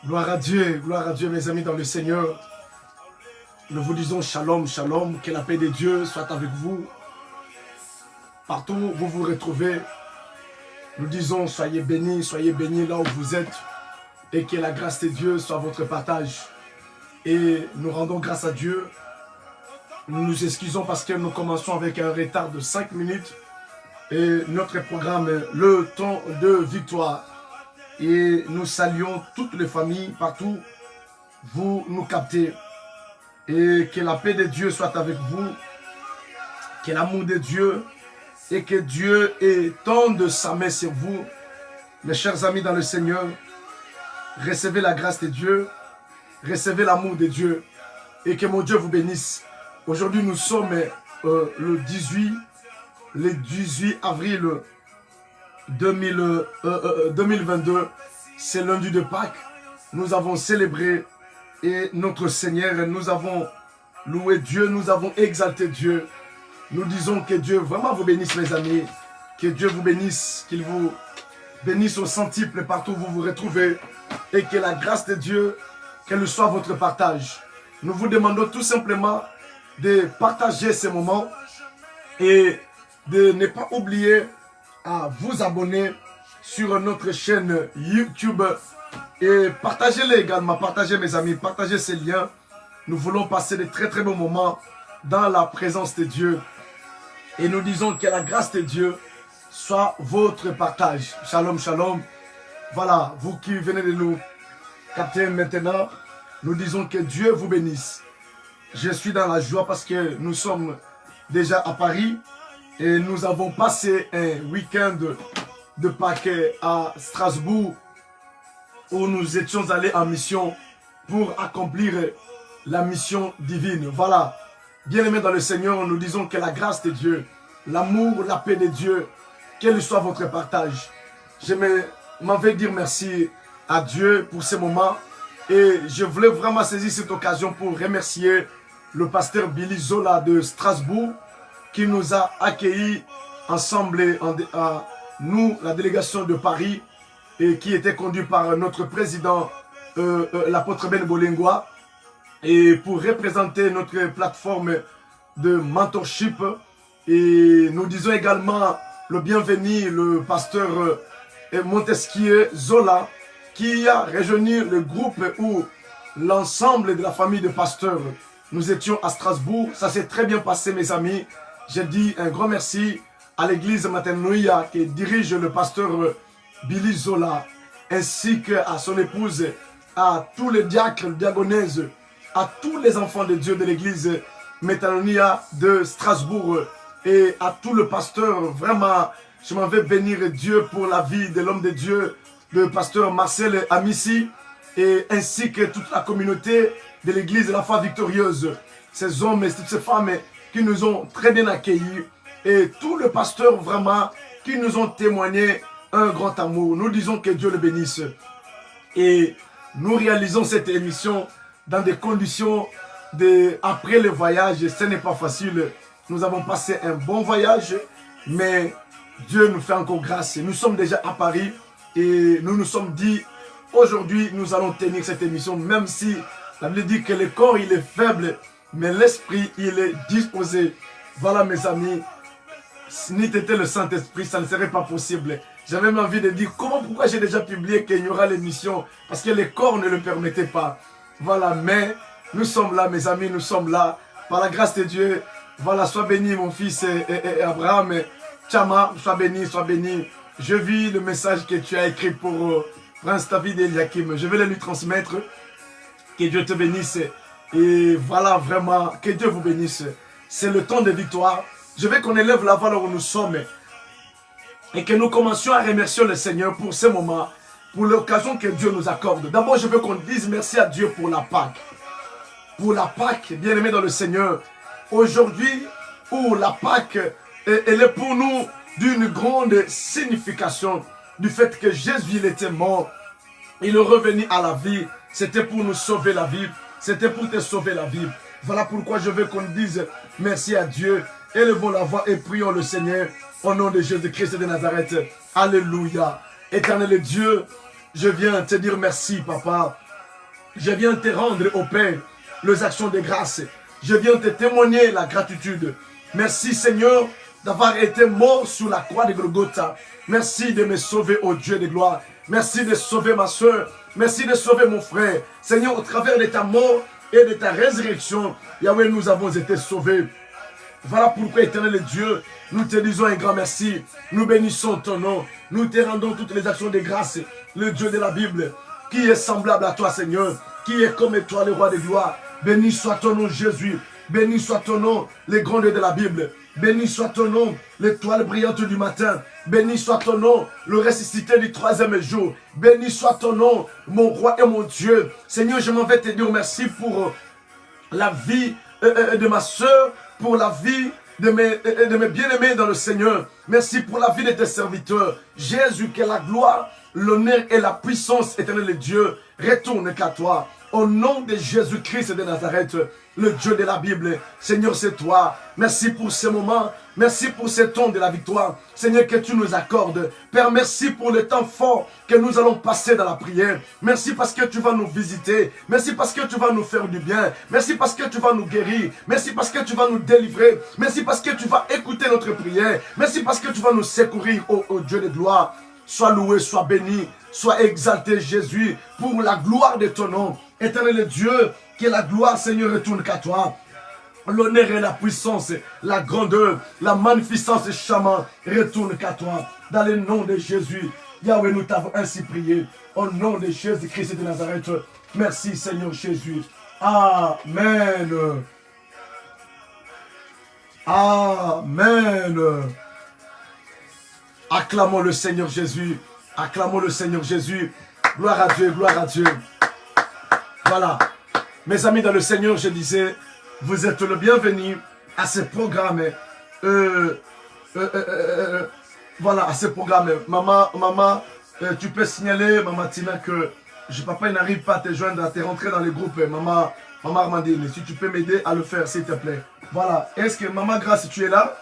Gloire à Dieu mes amis dans le Seigneur. Nous vous disons shalom, shalom, que la paix de Dieu soit avec vous. Partout où vous vous retrouvez, nous disons soyez bénis là où vous êtes et que la grâce de Dieu soit votre partage. Et nous rendons grâce à Dieu. Nous nous excusons parce que nous commençons avec un retard de 5 minutes et notre programme Le Temps de Victoire. Et nous saluons toutes les familles partout, vous nous captez. Et que la paix de Dieu soit avec vous, que l'amour de Dieu et que Dieu étende sa main sur vous. Mes chers amis dans le Seigneur, recevez la grâce de Dieu, recevez l'amour de Dieu et que mon Dieu vous bénisse. Aujourd'hui nous sommes le 18 avril 2022, c'est lundi de Pâques. Nous avons célébré et notre Seigneur, nous avons loué Dieu, nous avons exalté Dieu. Nous disons que Dieu vraiment vous bénisse mes amis, que Dieu vous bénisse, qu'il vous bénisse au centuple partout où vous vous retrouvez et que la grâce de Dieu, qu'elle soit votre partage. Nous vous demandons tout simplement de partager ces moments et de ne pas oublier à vous abonner sur notre chaîne YouTube et partagez-les également, partagez mes amis, partagez ces liens. Nous voulons passer de très très bons moments dans la présence de Dieu et nous disons que la grâce de Dieu soit votre partage. Shalom, shalom. Voilà, vous qui venez de nous capter maintenant, nous disons que Dieu vous bénisse. Je suis dans la joie parce que nous sommes déjà à Paris et nous avons passé un week-end de Pâques à Strasbourg où nous étions allés en mission pour accomplir la mission divine. Voilà, bien-aimés dans le Seigneur, nous disons que la grâce de Dieu, l'amour, la paix de Dieu, quel soit votre partage. Je m'en vais dire merci à Dieu pour ces moments et je voulais vraiment saisir cette occasion pour remercier le pasteur Billy Zola de Strasbourg qui nous a accueillis ensemble, nous, la délégation de Paris, et qui était conduit par notre président, l'apôtre Ben Bolingwa, et pour représenter notre plateforme de mentorship. Et nous disons également le bienvenu, le pasteur Montesquieu Zola, qui a rejoint le groupe où l'ensemble de la famille de pasteurs, nous étions à Strasbourg. Ça s'est très bien passé mes amis. J'ai dit un grand merci à l'église Maternouia qui dirige le pasteur Billy Zola, ainsi qu'à son épouse, à tous les diacres, diaconaises, à tous les enfants de Dieu de l'église Maternouia de Strasbourg et à tout le pasteur. Vraiment, je m'en vais bénir Dieu pour la vie de l'homme de Dieu, le pasteur Marcel Amissi, et ainsi que toute la communauté de l'église de la foi victorieuse. Ces hommes et toutes ces femmes qui nous ont très bien accueillis et tout le pasteur vraiment qui nous ont témoigné un grand amour. Nous disons que Dieu le bénisse. Et nous réalisons cette émission dans des conditions après le voyage. Ce n'est pas facile. Nous avons passé un bon voyage, mais Dieu nous fait encore grâce. Nous sommes déjà à Paris et nous nous sommes dit, aujourd'hui nous allons tenir cette émission, même si la Bible dit que le corps il est faible, mais l'esprit il est disposé. Voilà mes amis, si n'était le Saint-Esprit, ça ne serait pas possible. J'avais même envie de dire, pourquoi j'ai déjà publié qu'il y aura l'émission? Parce que les corps ne le permettaient pas. Voilà, mais nous sommes là mes amis, nous sommes là. Par la grâce de Dieu, voilà, sois béni mon fils et Abraham, Chama, sois béni, sois béni. Je vis le message que tu as écrit pour Prince David et Eliakim. Je vais le lui transmettre. Que Dieu te bénisse. Et voilà, vraiment, que Dieu vous bénisse. C'est le temps de victoire. Je veux qu'on élève la voix là où nous sommes et que nous commencions à remercier le Seigneur pour ce moment, pour l'occasion que Dieu nous accorde. D'abord, je veux qu'on dise merci à Dieu pour la Pâque. Pour la Pâque, bien-aimé dans le Seigneur. Aujourd'hui, où la Pâque, elle est pour nous d'une grande signification du fait que Jésus, il était mort. Il est revenu à la vie. C'était pour nous sauver la vie. C'était pour te sauver la vie. Voilà pourquoi je veux qu'on dise merci à Dieu. Élevons la voix et prions le Seigneur au nom de Jésus-Christ de Nazareth. Alléluia. Éternel Dieu, je viens te dire merci, Papa. Je viens te rendre au Père les actions de grâce. Je viens te témoigner la gratitude. Merci Seigneur d'avoir été mort sur la croix de Golgotha. Merci de me sauver, ô Dieu de gloire. Merci de sauver ma soeur. Merci de sauver mon frère. Seigneur, au travers de ta mort et de ta résurrection, Yahweh, nous avons été sauvés. Voilà pourquoi, éternel Dieu, nous te disons un grand merci. Nous bénissons ton nom. Nous te rendons toutes les actions de grâce. Le Dieu de la Bible, qui est semblable à toi, Seigneur, qui est comme toi, le roi de gloire. Béni soit ton nom, Jésus. Béni soit ton nom, les grands dieux de la Bible. Béni soit ton nom, l'étoile brillante du matin. Béni soit ton nom, le ressuscité du troisième jour. Béni soit ton nom, mon roi et mon Dieu. Seigneur, je m'en vais te dire merci pour la vie de ma soeur, pour la vie de mes bien-aimés dans le Seigneur. Merci pour la vie de tes serviteurs. Jésus, que la gloire, l'honneur et la puissance éternelle de Dieu retournent qu'à toi. Au nom de Jésus-Christ de Nazareth, le Dieu de la Bible, Seigneur, c'est toi. Merci pour ce moment. Merci pour ce temps de la victoire. Seigneur, que tu nous accordes. Père, merci pour le temps fort que nous allons passer dans la prière. Merci parce que tu vas nous visiter. Merci parce que tu vas nous faire du bien. Merci parce que tu vas nous guérir. Merci parce que tu vas nous délivrer. Merci parce que tu vas écouter notre prière. Merci parce que tu vas nous secourir, ô Dieu de gloire. Sois loué, sois béni, sois exalté, Jésus, pour la gloire de ton nom. Éternel Dieu, que la gloire, Seigneur, retourne qu'à toi. L'honneur et la puissance, la grandeur, la magnificence charmante retourne qu'à toi. Dans le nom de Jésus, Yahweh, nous t'avons ainsi prié. Au nom de Jésus-Christ de Nazareth, merci Seigneur Jésus. Amen. Amen. Acclamons le Seigneur Jésus. Acclamons le Seigneur Jésus. Gloire à Dieu, gloire à Dieu. Voilà. Mes amis dans le Seigneur, je disais, vous êtes le bienvenu à ce programme. Voilà, à ce programme. Maman, tu peux signaler, Maman Tina, que papa n'arrive pas à te joindre, à te rentrer dans le groupe. Maman Armandine, si tu peux m'aider à le faire, s'il te plaît. Voilà. Est-ce que Maman Grâce, tu es là?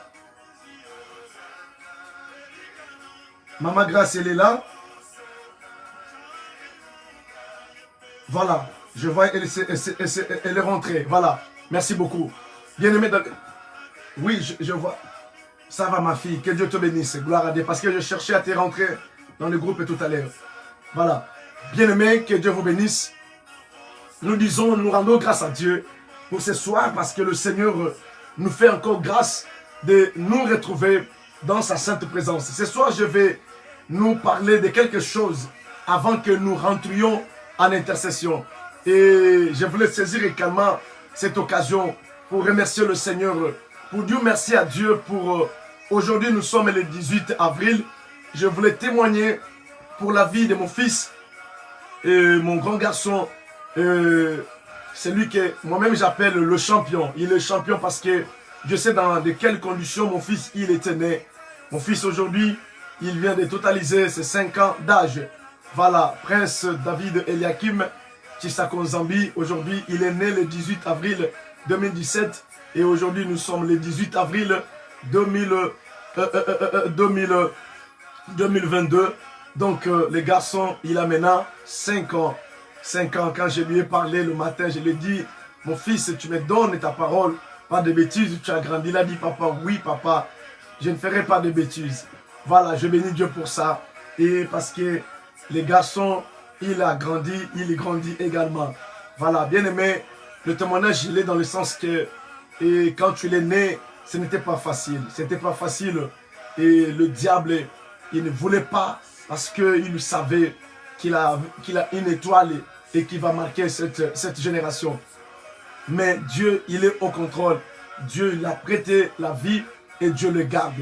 Maman Grâce, elle est là. Voilà. Je vois, elle est rentrée. Voilà. Merci beaucoup. Bien-aimé, oui, je vois. Ça va, ma fille. Que Dieu te bénisse. Gloire à Dieu. Parce que je cherchais à te rentrer dans le groupe tout à l'heure. Voilà. Bien-aimé, que Dieu vous bénisse. Nous rendons grâce à Dieu pour ce soir parce que le Seigneur nous fait encore grâce de nous retrouver dans sa sainte présence. Ce soir, je vais nous parler de quelque chose avant que nous rentrions en intercession. Et je voulais saisir également cette occasion pour remercier le Seigneur, pour dire merci à Dieu pour aujourd'hui. Nous sommes le 18 avril. Je voulais témoigner pour la vie de mon fils et mon grand garçon. Celui que moi-même j'appelle le champion. Il est champion parce que je sais dans de quelles conditions mon fils il était né. Mon fils aujourd'hui, il vient de totaliser ses 5 ans d'âge. Voilà, Prince David Eliakim Tshisakonzambi. Aujourd'hui, il est né le 18 avril 2017. Et aujourd'hui, nous sommes le 18 avril 2022. Donc, le garçon, il a maintenant 5 ans. 5 ans, quand je lui ai parlé le matin, je lui ai dit, mon fils, tu me donnes ta parole, pas de bêtises, tu as grandi. Il a dit, papa, oui, papa, je ne ferai pas de bêtises. Voilà, je bénis Dieu pour ça. Et parce que les garçons, il a grandi, il grandit également. Voilà, bien aimé, le témoignage, il est dans le sens que, et quand tu es né, ce n'était pas facile. C'était pas facile. Et le diable, il ne voulait pas, parce qu'il savait qu'il a une étoile et qu'il va marquer cette génération. Mais Dieu, il est au contrôle. Dieu, il a prêté la vie et Dieu le garde.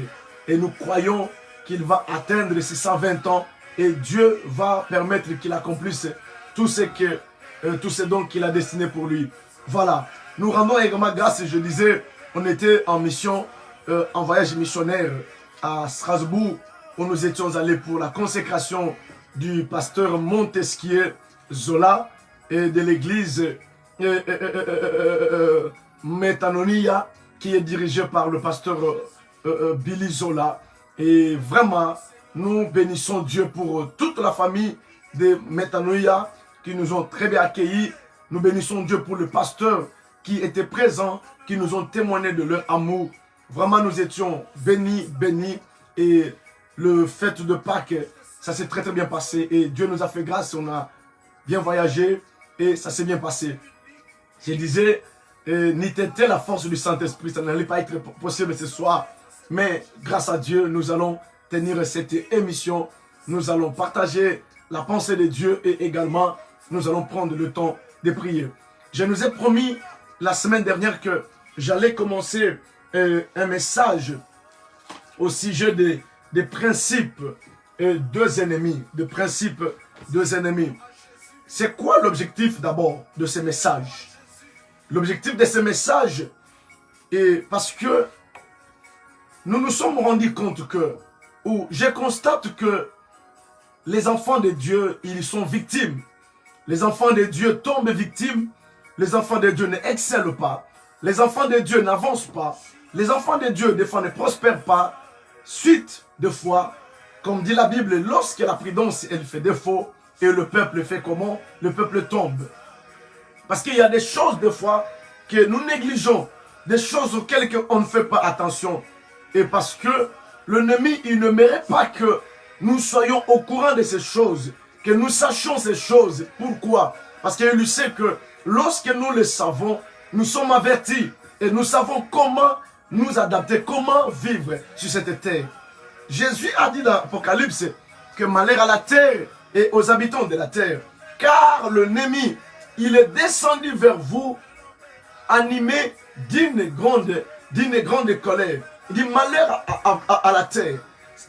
Et nous croyons qu'il va atteindre ses 120 ans et Dieu va permettre qu'il accomplisse tout ce dont qu'il a destiné pour lui. Voilà. Nous rendons également grâce, je disais, on était en mission, en voyage missionnaire à Strasbourg, où nous étions allés pour la consécration du pasteur Montesquieu Zola et de l'église Metanoia qui est dirigée par le pasteur Billy Zola. Et vraiment, nous bénissons Dieu pour toute la famille de Metanoia qui nous ont très bien accueillis Nous bénissons Dieu pour le pasteur qui était présent, qui nous ont témoigné de leur amour. Vraiment, nous étions bénis. Et le fête de Pâques, ça s'est très bien passé. Et Dieu nous a fait grâce, on a bien voyagé et ça s'est bien passé. Je disais, n'était la force du Saint-Esprit, ça n'allait pas être possible ce soir. Mais grâce à Dieu, nous allons tenir cette émission. Nous allons partager la pensée de Dieu et également, nous allons prendre le temps de prier. Je nous ai promis la semaine dernière que j'allais commencer un message au sujet des principes deux ennemis. Des principes deux ennemis. C'est quoi l'objectif d'abord de ce message? L'objectif de ce message est parce que nous nous sommes rendus compte que, ou je constate que les enfants de Dieu, ils sont victimes. Les enfants de Dieu tombent victimes. Les enfants de Dieu n'excellent pas. Les enfants de Dieu n'avancent pas. Les enfants de Dieu, des fois, ne prospèrent pas. Suite de fois, comme dit la Bible, lorsque la prudence, elle fait défaut, et le peuple fait comment? Le peuple tombe. Parce qu'il y a des choses, des fois, que nous négligeons. Des choses auxquelles on ne fait pas attention. Et parce que l'ennemi, il ne mérite pas que nous soyons au courant de ces choses. Que nous sachions ces choses. Pourquoi? Parce qu'il sait que lorsque nous le savons, nous sommes avertis. Et nous savons comment nous adapter, comment vivre sur cette terre. Jésus a dit dans l'Apocalypse que malheur à la terre et aux habitants de la terre. Car l'ennemi, il est descendu vers vous, animé d'une grande colère. Il dit malheur à la terre.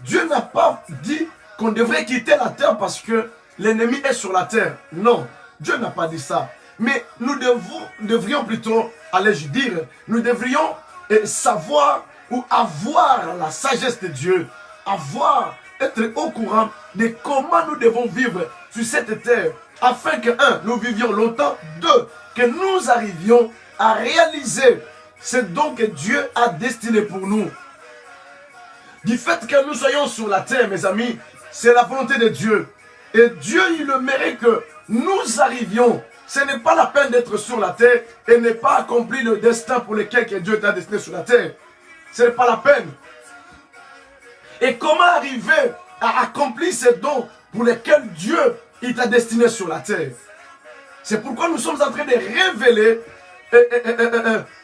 Dieu n'a pas dit qu'on devrait quitter la terre parce que l'ennemi est sur la terre. Non, Dieu n'a pas dit ça. Mais nous devrions plutôt, allais-je dire, nous devrions savoir ou avoir la sagesse de Dieu, être au courant de comment nous devons vivre sur cette terre, afin que, un, nous vivions longtemps, deux, que nous arrivions à réaliser ce dont que Dieu a destiné pour nous. Du fait que nous soyons sur la terre, mes amis, c'est la volonté de Dieu. Et Dieu, il le mérite que nous arrivions. Ce n'est pas la peine d'être sur la terre et ne pas accomplir le destin pour lequel que Dieu t'a destiné sur la terre. Ce n'est pas la peine. Et comment arriver à accomplir ces dons pour lesquels Dieu t'a destiné sur la terre? C'est pourquoi nous sommes en train de révéler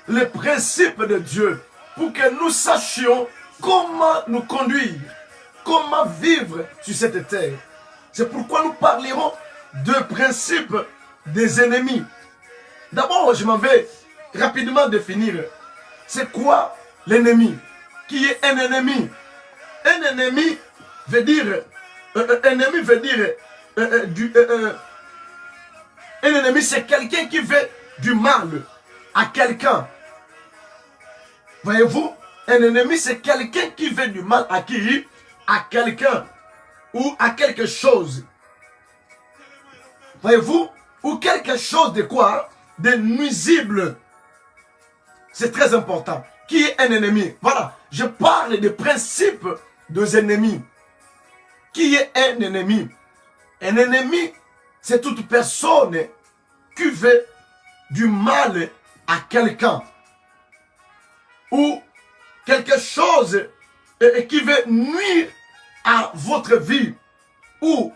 les principes de Dieu pour que nous sachions comment nous conduire, comment vivre sur cette terre. C'est pourquoi nous parlerons de principes des ennemis. D'abord, je m'en vais rapidement définir. C'est quoi l'ennemi? Qui est un ennemi? Un ennemi veut dire... un ennemi, c'est quelqu'un qui veut du mal à quelqu'un. Voyez-vous? Un ennemi, c'est quelqu'un qui veut du mal à qui? À quelqu'un. Ou à quelque chose. Voyez-vous? Ou quelque chose de quoi? De nuisible. C'est très important. Qui est un ennemi? Voilà. Je parle des principes des ennemis. Qui est un ennemi? Un ennemi, c'est toute personne qui veut du mal à quelqu'un. Ou quelque chose qui veut nuire à votre vie. Ou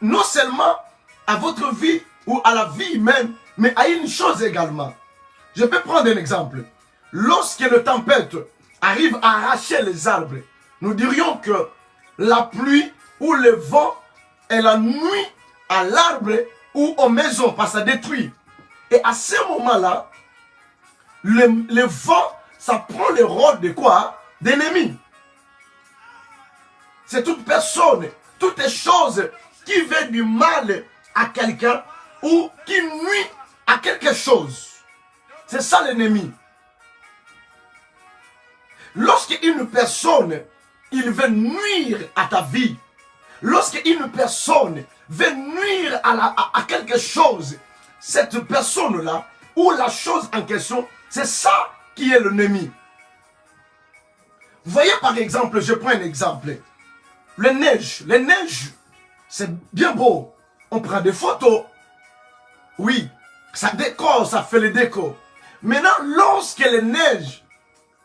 non seulement à votre vie ou à la vie humaine, mais à une chose également. Je peux prendre un exemple. Lorsque la tempête arrive à arracher les arbres, nous dirions que la pluie ou le vent, elle a nuit à l'arbre ou aux maisons, parce que ça détruit. Et à ce moment-là, le vent, ça prend le rôle de quoi? D'ennemi. C'est toute personne, toute chose qui veut du mal à quelqu'un ou qui nuit à quelque chose. C'est ça l'ennemi. Lorsqu'une personne, il veut nuire à ta vie, lorsqu'une personne veut nuire à quelque chose, cette personne-là, ou la chose en question, c'est ça qui est l'ennemi. Vous voyez par exemple, je prends un exemple. Les neiges, c'est bien beau. On prend des photos. Oui, Ça décore, ça fait le déco. Maintenant, lorsque les neiges,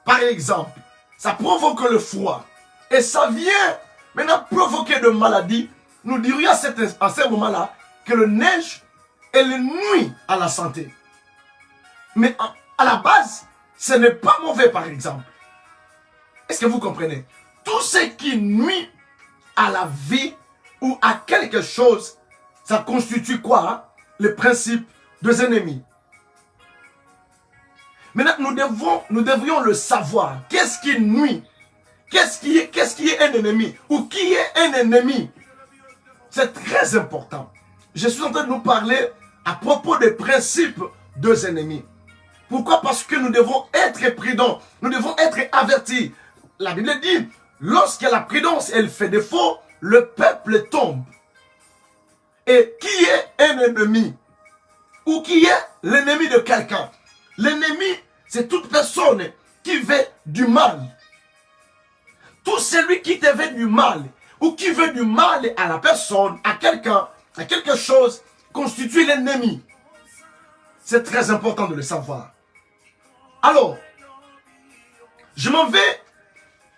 par exemple, ça provoque le froid, et ça vient maintenant provoquer de maladies, nous dirions à ce moment-là que le neige, elle nuit à la santé. Mais à la base, ce n'est pas mauvais, par exemple. Est-ce que vous comprenez? Tout ce qui nuit à la vie ou à quelque chose, ça constitue quoi? Hein? Le principe des ennemis. Maintenant, nous devrions le savoir. Qu'est-ce qui nuit? Qu'est-ce qui est un ennemi? Ou qui est un ennemi? C'est très important. Je suis en train de nous parler à propos des principes des ennemis. Pourquoi? Parce que nous devons être prudents. Nous devons être avertis. La Bible dit, lorsque la prudence, elle fait défaut, le peuple tombe. Et qui est un ennemi? Ou qui est l'ennemi de quelqu'un? L'ennemi, c'est toute personne qui veut du mal. Tout celui qui te veut du mal, ou qui veut du mal à la personne, à quelqu'un, à quelque chose, constitue l'ennemi. C'est très important de le savoir. Alors, je m'en vais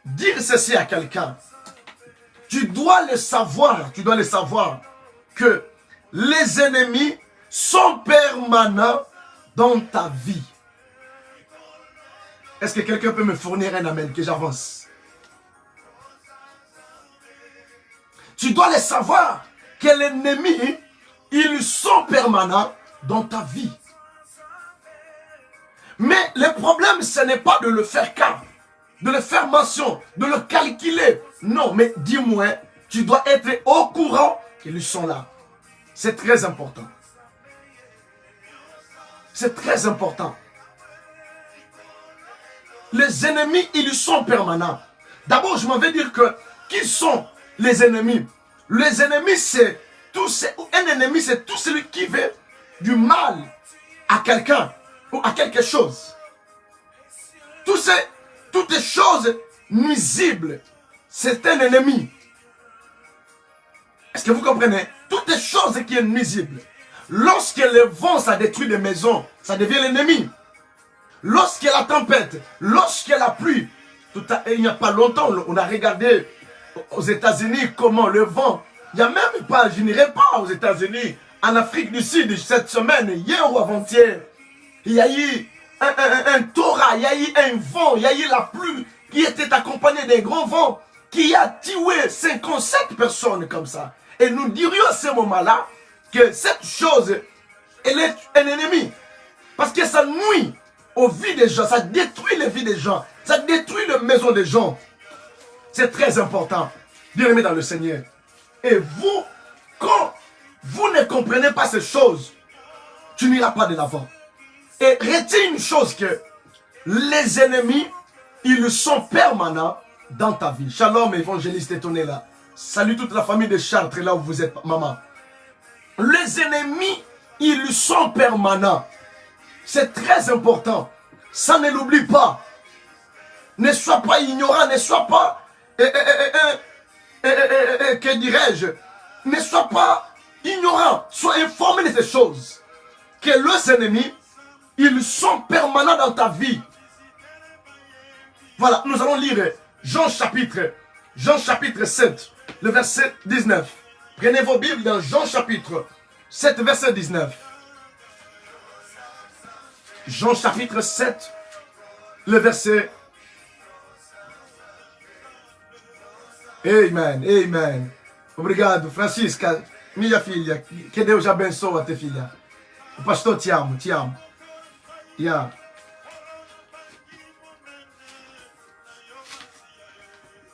dire ceci à quelqu'un. Tu dois le savoir que les ennemis sont permanents dans ta vie. Est-ce que quelqu'un peut me fournir un amen que j'avance? Tu dois le savoir que l'ennemi, ils sont permanents dans ta vie. Mais le problème, ce n'est pas de le faire cas, de le faire mention, de le calculer. Non, mais dis-moi, tu dois être au courant qu'ils sont là. C'est très important. C'est très important. Les ennemis, ils sont permanents. D'abord, je m'en vais dire que, qui sont les ennemis? Les ennemis, c'est un ennemi, c'est tout celui qui veut du mal à quelqu'un ou à quelque chose. Toutes les choses nuisibles, c'est un ennemi. Est-ce que vous comprenez? Toutes les choses qui sont nuisibles. Lorsque le vent, ça détruit des maisons, ça devient l'ennemi. Lorsque la tempête, lorsque la pluie, il n'y a pas longtemps, on a regardé aux États-Unis comment le vent, il n'y a même pas, je n'irai pas aux États-Unis, en Afrique du Sud cette semaine, hier ou avant-hier, il y a eu un Torah, il y a eu un vent, il y a eu la pluie qui était accompagnée d'un gros vent qui a tué 57 personnes comme ça. Et nous dirions à ce moment-là que cette chose, elle est un ennemi. Parce que ça nuit aux vies des gens, ça détruit les vies des gens, ça détruit les maisons des gens. C'est très important, bien-aimés dans le Seigneur. Et vous, quand vous ne comprenez pas ces choses, tu n'iras pas de l'avant. Et retiens une chose que les ennemis, ils sont permanents dans ta vie. Shalom, évangéliste étonné là. Salut toute la famille de Chartres, là où vous êtes, maman. Les ennemis, ils sont permanents. C'est très important. Ça ne l'oublie pas. Ne sois pas ignorant, ne sois pas... que dirais-je? Ne sois pas ignorant. Sois informé de ces choses. Que les ennemis, ils sont permanents dans ta vie. Voilà, nous allons lire Jean chapitre 7, le verset 19. Prenez vos Bibles dans Jean chapitre 7, verset 19. Jean chapitre 7, le verset. Amen, amen. Obrigado, Francisca, minha filha. Que Deus abençoe a tua filha. O pastor te amo, te amo. Yeah.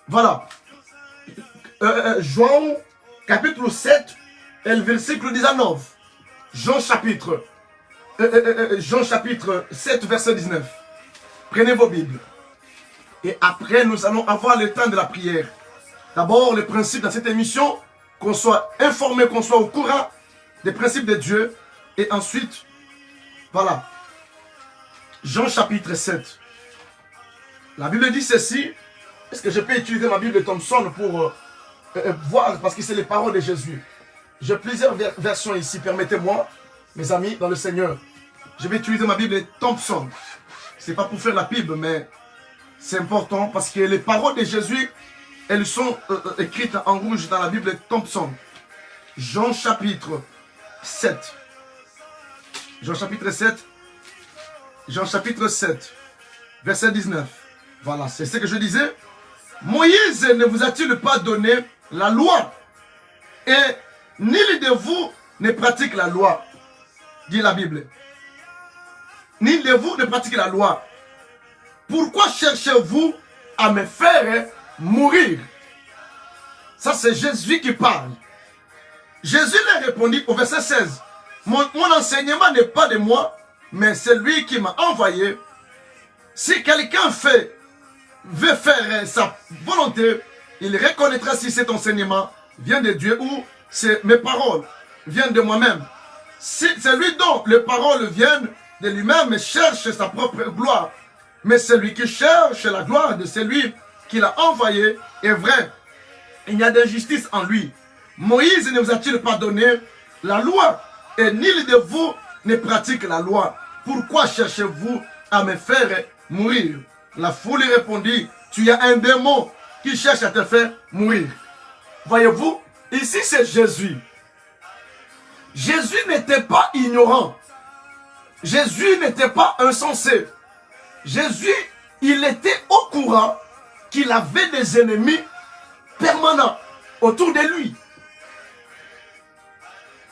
Voilà. Jean chapitre 7 et le verset 19. Jean chapitre 7, verset 19. Prenez vos Bibles. Et après, nous allons avoir le temps de la prière. D'abord, le principe dans cette émission, qu'on soit informé, qu'on soit au courant des principes de Dieu. Et ensuite, voilà. Jean chapitre 7. La Bible dit ceci. Est-ce que je peux utiliser ma Bible de Thompson pour voir, parce que c'est les paroles de Jésus. J'ai plusieurs versions ici, permettez-moi. Mes amis, dans le Seigneur, je vais utiliser ma Bible Thompson. Ce n'est pas pour faire la pub, mais c'est important parce que les paroles de Jésus, elles sont écrites en rouge dans la Bible Thompson. Jean chapitre 7. Jean chapitre 7. Jean chapitre 7. Verset 19. Voilà, c'est ce que je disais. Moïse ne vous a-t-il pas donné la loi? Et nul de vous ne pratique la loi, dit la Bible. Nul de vous ne pratique la loi. Pourquoi cherchez-vous à me faire mourir? Ça, c'est Jésus qui parle. Jésus leur répondit au verset 16. Mon enseignement n'est pas de moi, mais c'est lui qui m'a envoyé. Si quelqu'un veut faire sa volonté, il reconnaîtra si cet enseignement vient de Dieu ou c'est mes paroles viennent de moi-même. Si c'est lui dont les paroles viennent de lui-même, cherche sa propre gloire. Mais celui qui cherche la gloire de celui qui l'a envoyé est vrai. Il n'y a d'injustice en lui. Moïse ne vous a-t-il pas donné la loi? Et nul de vous ne pratique la loi. Pourquoi cherchez-vous à me faire mourir? La foule répondit, tu as un démon qui cherche à te faire mourir. Voyez-vous, ici c'est Jésus. Jésus n'était pas ignorant. Jésus n'était pas insensé. Jésus, il était au courant qu'il avait des ennemis permanents autour de lui.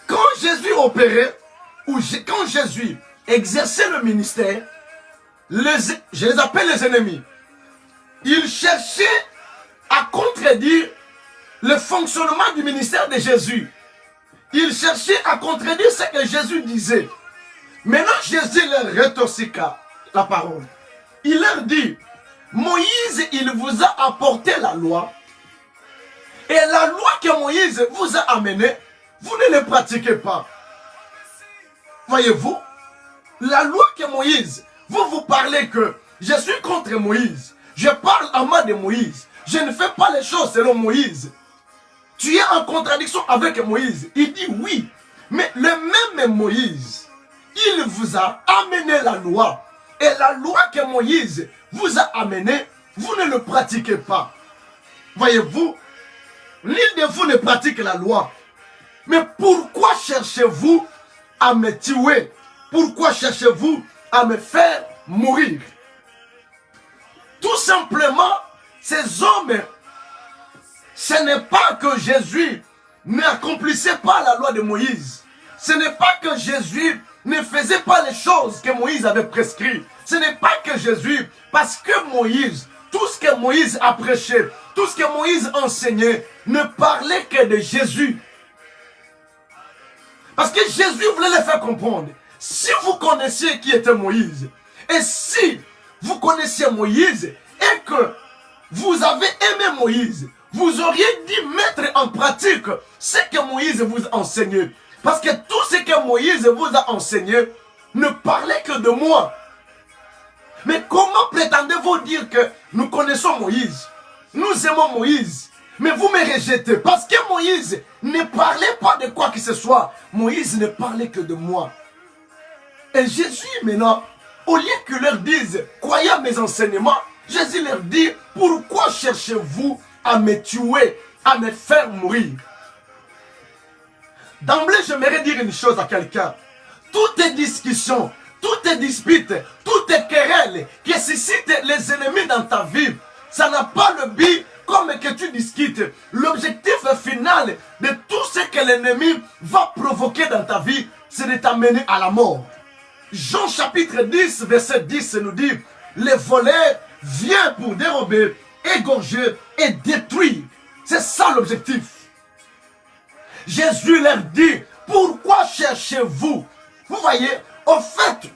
Quand Jésus opérait, ou quand Jésus exerçait le ministère, je les appelle les ennemis. Il cherchait à contredire le fonctionnement du ministère de Jésus. Il cherchait à contredire ce que Jésus disait. Maintenant, Jésus leur rétorqua la parole. Il leur dit, Moïse, il vous a apporté la loi. Et la loi que Moïse vous a amenée, vous ne la pratiquez pas. Voyez-vous, la loi que Moïse, vous parlez que je suis contre Moïse. Je parle en moi de Moïse. Je ne fais pas les choses selon Moïse. Tu es en contradiction avec Moïse. Il dit oui. Mais le même Moïse, il vous a amené la loi. Et la loi que Moïse vous a amenée, vous ne le pratiquez pas. Voyez-vous, nul de vous ne pratique la loi. Mais pourquoi cherchez-vous à me tuer? Pourquoi cherchez-vous à me faire mourir? Tout simplement, ces hommes, ce n'est pas que Jésus n'accomplissait pas la loi de Moïse. Ce n'est pas que Jésus ne faisait pas les choses que Moïse avait prescrites. Ce n'est pas que Jésus, parce que Moïse, tout ce que Moïse a prêché, tout ce que Moïse enseignait, ne parlait que de Jésus. Parce que Jésus voulait les faire comprendre. Si vous connaissiez qui était Moïse, et si vous connaissiez Moïse, et que vous avez aimé Moïse, vous auriez dû mettre en pratique ce que Moïse vous a enseigné. Parce que tout ce que Moïse vous a enseigné ne parlait que de moi. Mais comment prétendez-vous dire que nous connaissons Moïse? Nous aimons Moïse. Mais vous me rejetez parce que Moïse ne parlait pas de quoi que ce soit. Moïse ne parlait que de moi. Et Jésus maintenant, au lieu qu'il leur dise, croyez à mes enseignements, Jésus leur dit, pourquoi cherchez-vous à me tuer, à me faire mourir? D'emblée, j'aimerais dire une chose à quelqu'un. Toutes les discussions, toutes les disputes, toutes les querelles qui suscitent les ennemis dans ta vie, ça n'a pas le but comme que tu discutes. L'objectif final de tout ce que l'ennemi va provoquer dans ta vie, c'est de t'amener à la mort. Jean chapitre 10, verset 10 nous dit, les voleurs viennent pour dérober, égorger et détruire. C'est ça l'objectif. Jésus leur dit, pourquoi cherchez-vous? Vous voyez, en fait,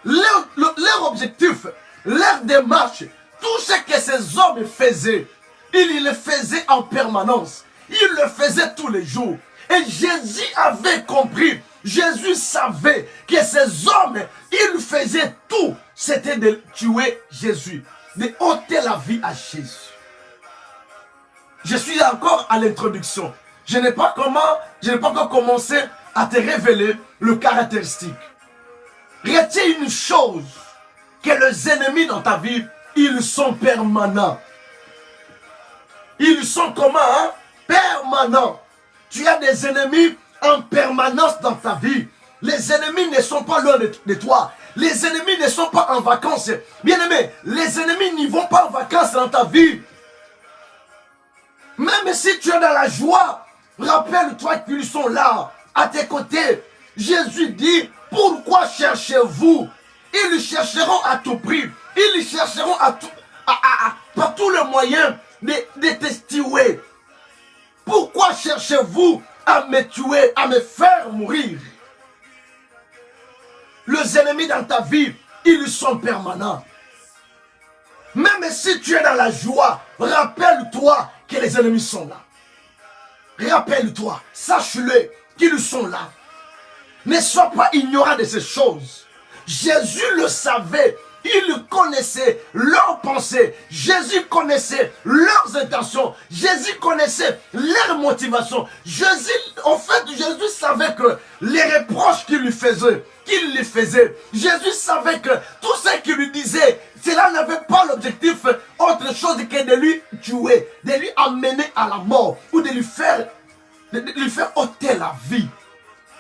leur objectif, leur démarche, tout ce que ces hommes faisaient, ils le faisaient en permanence. Ils le faisaient tous les jours. Et Jésus avait compris, Jésus savait que ces hommes, ils faisaient tout. C'était de tuer Jésus, de ôter la vie à Jésus. Je suis encore à l'introduction. Je n'ai pas encore commencé à te révéler le caractéristique. Retiens une chose, que les ennemis dans ta vie, ils sont permanents. Ils sont comment, hein? Permanents. Tu as des ennemis en permanence dans ta vie. Les ennemis ne sont pas loin de toi. Les ennemis ne sont pas en vacances. Bien-aimé, les ennemis n'y vont pas en vacances dans ta vie. Même si tu es dans la joie, rappelle-toi qu'ils sont là, à tes côtés. Jésus dit, pourquoi cherchez-vous? Ils chercheront à tout prix. Ils chercheront par tous les moyens de te tuer. Pourquoi cherchez-vous à me tuer, à me faire mourir? Les ennemis dans ta vie, ils sont permanents. Même si tu es dans la joie, rappelle-toi que les ennemis sont là. Rappelle-toi, sache-le qu'ils sont là. Ne sois pas ignorant de ces choses. Jésus le savait. Il connaissait leurs pensées. Jésus connaissait leurs intentions. Jésus connaissait leurs motivations. Jésus savait que les reproches qu'il lui faisait, Jésus savait que tout ce qu'il lui disait, cela n'avait pas l'objectif autre chose que de lui tuer, de lui amener à la mort ou de lui faire ôter la vie.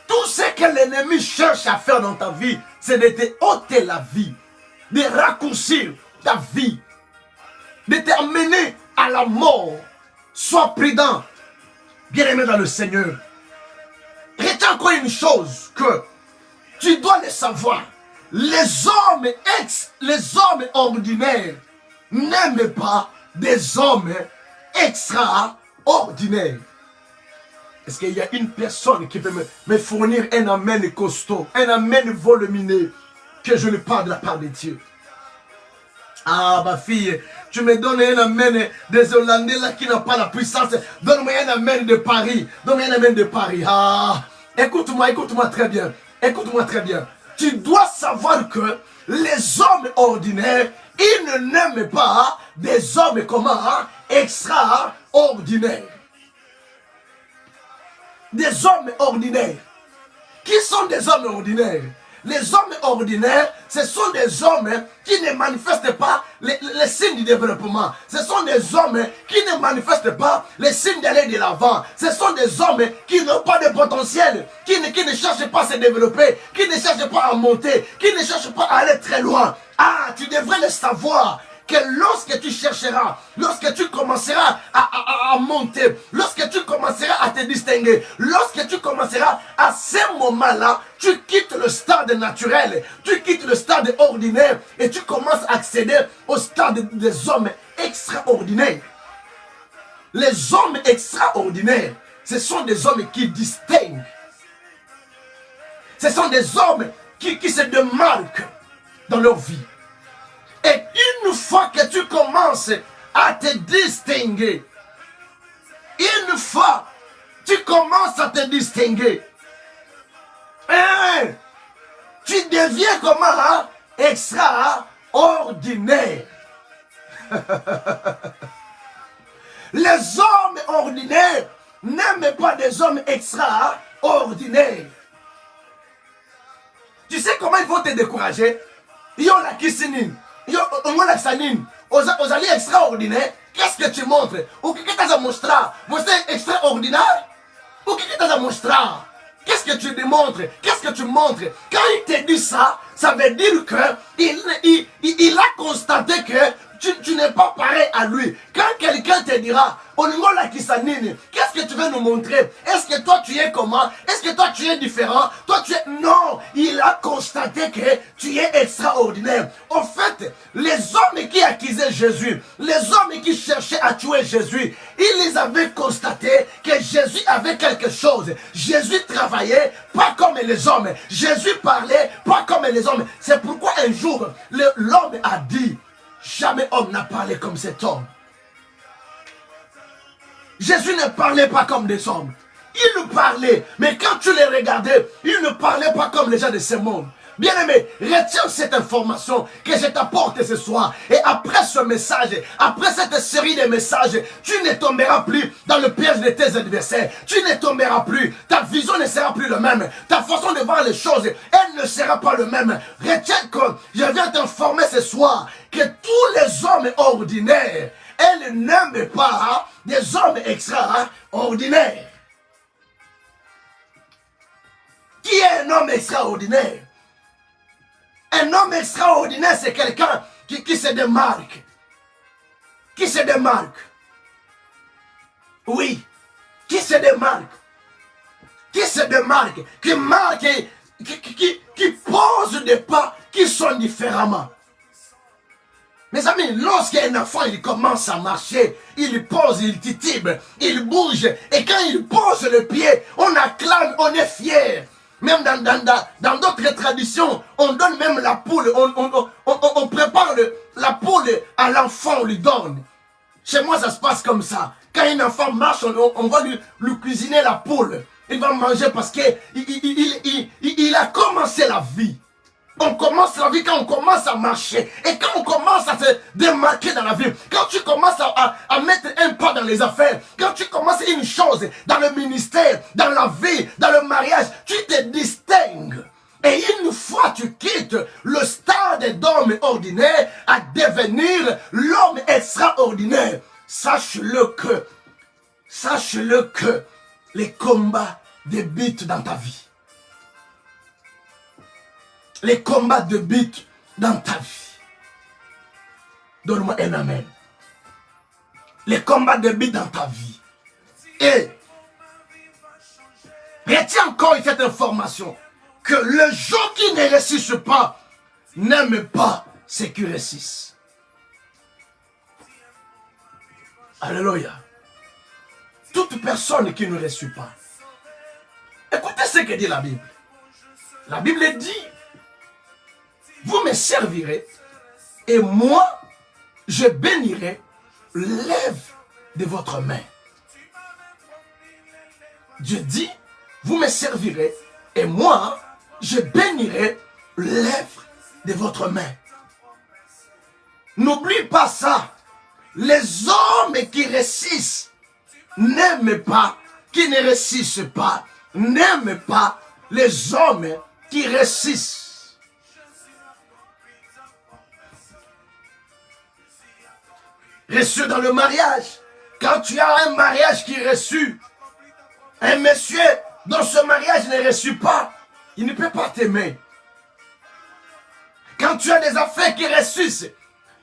Tout ce que l'ennemi cherche à faire dans ta vie, c'est de te ôter la vie, de raccourcir ta vie, de t'amener à la mort. Sois prudent, bien-aimé dans le Seigneur. Retiens encore une chose que tu dois le savoir. Les hommes ordinaires n'aiment pas des hommes extraordinaires. Est-ce qu'il y a une personne qui peut me fournir un amen costaud, un amen volumineux, que je lui parle de la part de Dieu? Ah, ma fille, tu me donnes un amen des Hollandais là qui n'ont pas la puissance. Donne-moi un amen de Paris. Donne-moi un amen de Paris. Ah, écoute-moi très bien. Écoute-moi très bien. Tu dois savoir que les hommes ordinaires, ils n'aiment pas des hommes comment, extraordinaires. Des hommes ordinaires. Qui sont des hommes ordinaires? Les hommes ordinaires, ce sont des hommes qui ne manifestent pas les signes du développement. Ce sont des hommes qui ne manifestent pas les signes d'aller de l'avant. Ce sont des hommes qui n'ont pas de potentiel, qui ne cherchent pas à se développer, qui ne cherchent pas à monter, qui ne cherchent pas à aller très loin. Ah, tu devrais le savoir. Que lorsque tu chercheras, lorsque tu commenceras à monter, lorsque tu commenceras à te distinguer, lorsque tu commenceras à ce moment-là, tu quittes le stade naturel, tu quittes le stade ordinaire et tu commences à accéder au stade des hommes extraordinaires. Les hommes extraordinaires, ce sont des hommes qui distinguent. Ce sont des hommes qui se démarquent dans leur vie. Et une fois que tu commences à te distinguer, une fois tu commences à te distinguer, tu deviens comment, extraordinaire. Les hommes ordinaires n'aiment pas des hommes extraordinaires. Tu sais comment ils vont te décourager? Ils ont la kissinine. On a sanine, aux alliés extraordinaires. Qu'est-ce que tu montres? Ou qu'est-ce que tu as montré? Vous êtes extraordinaire? Ou qu'est-ce que tu as montré? Qu'est-ce que tu démontres? Qu'est-ce que tu montres? Quand il te dit ça, ça veut dire que il a constaté que tu n'es pas pareil à lui. Quand quelqu'un te dira, qu'est-ce que tu veux nous montrer? Est-ce que toi tu es comment? Est-ce que toi tu es différent? Toi tu es... Non, il a constaté que tu es extraordinaire. En fait, les hommes qui accusaient Jésus, les hommes qui cherchaient à tuer Jésus, ils les avaient constaté que Jésus avait quelque chose. Jésus travaillait pas comme les hommes. Jésus parlait pas comme les hommes. C'est pourquoi un jour, l'homme a dit, jamais homme n'a parlé comme cet homme. Jésus ne parlait pas comme des hommes. Il nous parlait, mais quand tu les regardais, il ne parlait pas comme les gens de ce monde. Bien-aimé, retiens cette information que je t'apporte ce soir. Et après ce message, après cette série de messages, tu ne tomberas plus dans le piège de tes adversaires. Tu ne tomberas plus. Ta vision ne sera plus la même. Ta façon de voir les choses, elle ne sera pas le même. Retiens que je viens t'informer ce soir que tous les hommes ordinaires, elle n'aime pas des hommes extraordinaires. Qui est un homme extraordinaire? Un homme extraordinaire, c'est quelqu'un qui se démarque. Qui se démarque. Oui, qui se démarque. Qui se démarque, qui marque, qui pose des pas qui sont différemment. Mes amis, lorsqu'un enfant il commence à marcher, il pose, il titube, il bouge. Et quand il pose le pied, on acclame, on est fier. Même dans d'autres traditions, on donne même la poule, on prépare la poule à l'enfant, on lui donne. Chez moi, ça se passe comme ça. Quand un enfant marche, on va lui cuisiner la poule. Il va manger parce qu'il a commencé la vie. On commence la vie quand on commence à marcher. Et quand on commence à se démarquer dans la vie, quand tu commences à mettre un pas dans les affaires, quand tu commences une chose dans le ministère, dans la vie, dans le mariage, tu te distingues. Et une fois tu quittes le stade d'homme ordinaire à devenir l'homme extraordinaire, sache-le que les combats débutent dans ta vie. Les combats débutent dans ta vie. Donne-moi un amen. Les combats débutent dans ta vie. Et retiens encore cette information. Que les gens qui ne réussissent pas n'aiment pas ceux qui réussissent. Alléluia. Toute personne qui ne réussit pas. Écoutez ce que dit la Bible. La Bible dit, vous me servirez et moi, je bénirai l'œuvre de votre main. Dieu dit, vous me servirez et moi, je bénirai l'œuvre de votre main. N'oublie pas ça. Les hommes qui réussissent n'aiment pas, qui ne réussissent pas, n'aiment pas les hommes qui réussissent. Reçu dans le mariage. Quand tu as un mariage qui est reçu, un monsieur dont ce mariage n'est reçu pas, il ne peut pas t'aimer. Quand tu as des affaires qui réussissent,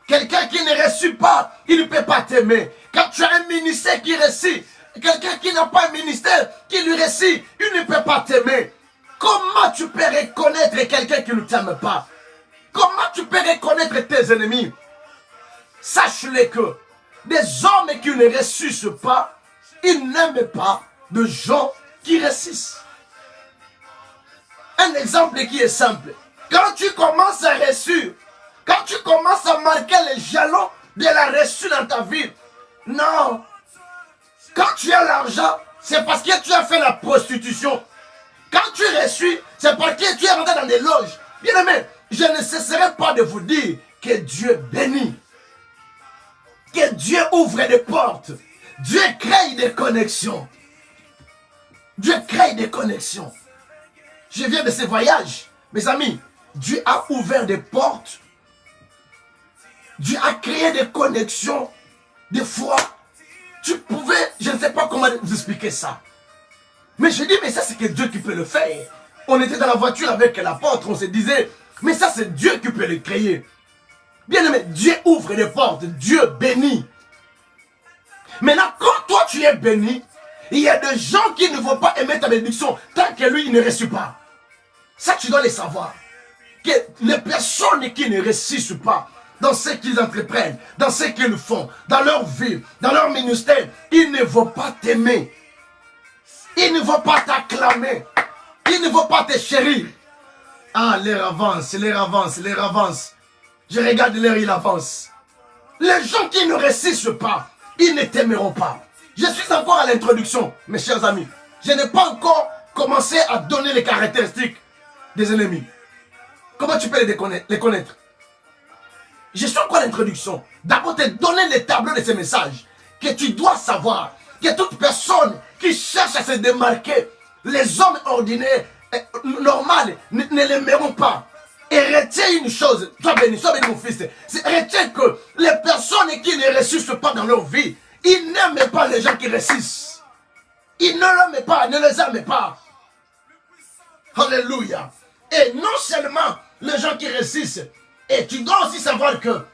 quelqu'un qui ne reçut pas, il ne peut pas t'aimer. Quand tu as un ministère qui réussit, quelqu'un qui n'a pas un ministère qui lui réussit, il ne peut pas t'aimer. Comment tu peux reconnaître quelqu'un qui ne t'aime pas? Comment tu peux reconnaître tes ennemis? Sache-le que des hommes qui ne réussissent pas, ils n'aiment pas de gens qui réussissent. Un exemple qui est simple. Quand tu commences à réussir, quand tu commences à marquer les jalons de la réussite dans ta vie, non. Quand tu as l'argent, c'est parce que tu as fait la prostitution. Quand tu réussis, c'est parce que tu es rentré dans des loges. Bien aimé, je ne cesserai pas de vous dire que Dieu bénit. Que Dieu ouvre des portes. Dieu crée des connexions. Dieu crée des connexions. Je viens de ce voyage. Mes amis, Dieu a ouvert des portes. Dieu a créé des connexions. Des fois, tu pouvais, je ne sais pas comment vous expliquer ça. Mais je dis, mais ça c'est que Dieu qui peut le faire. On était dans la voiture avec l'apôtre, on se disait, mais ça c'est Dieu qui peut le créer. Bien aimé, Dieu ouvre des portes, Dieu bénit. Maintenant, quand toi tu es béni, il y a des gens qui ne vont pas aimer ta bénédiction tant que lui il ne reçoit pas. Ça tu dois le savoir. Que les personnes qui ne réussissent pas dans ce qu'ils entreprennent, dans ce qu'ils font, dans leur vie, dans leur ministère, ils ne vont pas t'aimer. Ils ne vont pas t'acclamer. Ils ne vont pas te chérir. Ah, l'air avance, l'air avance, l'air avance. Je regarde l'air, il avance. Les gens qui ne réussissent pas, ils ne t'aimeront pas. Je suis encore à l'introduction, mes chers amis. Je n'ai pas encore commencé à donner les caractéristiques des ennemis. Comment tu peux les connaître? Je suis encore l'introduction. D'abord, te donner les tableaux de ces messages que tu dois savoir que toute personne qui cherche à se démarquer, les hommes ordinaires, normaux, ne l'aimeront pas. Et retiens une chose, sois béni mon fils, retiens que les personnes qui ne réussissent pas dans leur vie, ils n'aiment pas les gens qui réussissent. Ils ne l'aiment pas, ne les aiment pas. Alléluia. Et non seulement les gens qui réussissent, et tu dois aussi savoir que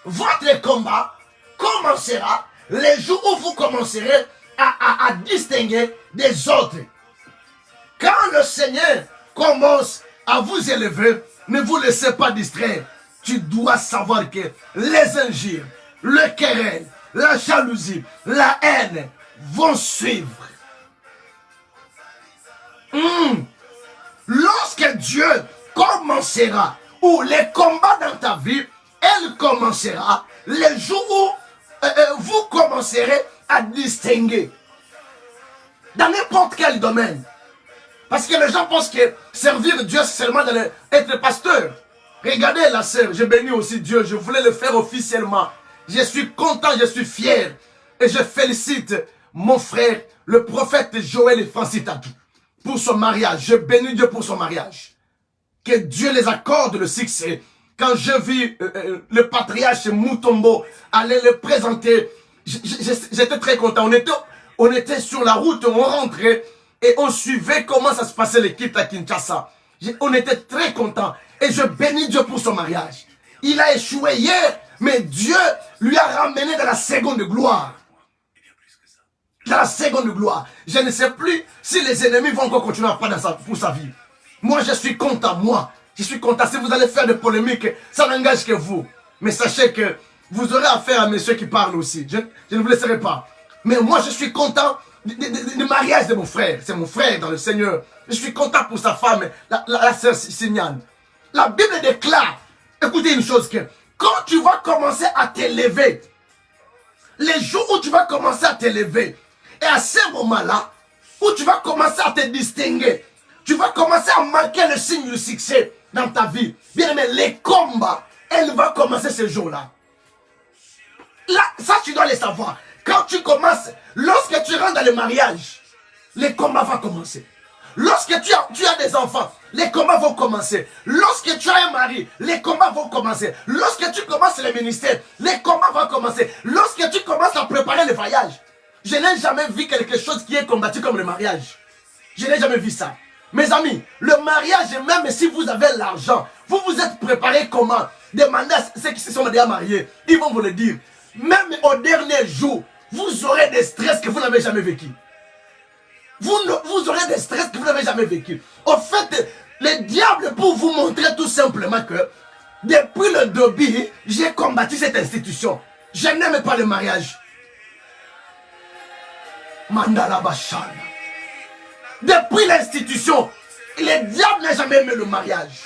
votre combat commencera les jours où vous commencerez à distinguer des autres. Quand le Seigneur commence à vous élever, ne vous laissez pas distraire. Tu dois savoir que les injures, le querelle, la jalousie, la haine vont suivre. Lorsque Dieu commencera, ou les combats dans ta vie, elle commencera les jours où vous commencerez à distinguer. Dans n'importe quel domaine. Parce que les gens pensent que servir Dieu, c'est seulement être pasteur. Regardez la sœur, je bénis aussi Dieu, je voulais le faire officiellement. Je suis content, je suis fier. Et je félicite mon frère, le prophète Joël et Francis Tadou, pour son mariage. Je bénis Dieu pour son mariage. Que Dieu les accorde le succès. Quand je vis le patriarche Mutombo aller le présenter, j'étais très content. On était sur la route, on rentrait et on suivait comment ça se passait l'équipe à Kinshasa. On était très content. Et je bénis Dieu pour son mariage. Il a échoué hier, mais Dieu lui a ramené dans la seconde gloire. Dans la seconde gloire. Je ne sais plus si les ennemis vont encore continuer à prendre pour sa vie. Moi, je suis content, je suis content. Si vous allez faire des polémiques, ça n'engage que vous. Mais sachez que vous aurez affaire à messieurs qui parlent aussi. Je ne vous laisserai pas. Mais moi, je suis content du mariage de mon frère. C'est mon frère dans le Seigneur. Je suis content pour sa femme, la sœur Signane. La Bible déclare, écoutez une chose, que quand tu vas commencer à t'élever, les jours où tu vas commencer à t'élever, et à ce moment-là, où tu vas commencer à te distinguer, tu vas commencer à marquer le signe du succès dans ta vie. Bien aimé, les combats, elle va commencer ce jour-là. Là, ça tu dois le savoir. Quand tu commences, lorsque tu rentres dans le mariage, les combats vont commencer. Lorsque tu as des enfants, les combats vont commencer. Lorsque tu as un mari, les combats vont commencer. Lorsque tu commences le ministère, les combats vont commencer. Lorsque tu commences à préparer le voyage, je n'ai jamais vu quelque chose qui est combattu comme le mariage. Je n'ai jamais vu ça. Mes amis, le mariage, même si vous avez l'argent, vous vous êtes préparé comment? Demandez à ceux qui se sont déjà mariés, ils vont vous le dire. Même au dernier jour, vous aurez des stress que vous n'avez jamais vécu. Vous aurez des stress que vous n'avez jamais vécu. Au fait, le diable pour vous montrer tout simplement que depuis le début, j'ai combattu cette institution. Je n'aime pas le mariage. Mandala Bachana. Depuis l'institution, le diable n'a jamais aimé le mariage.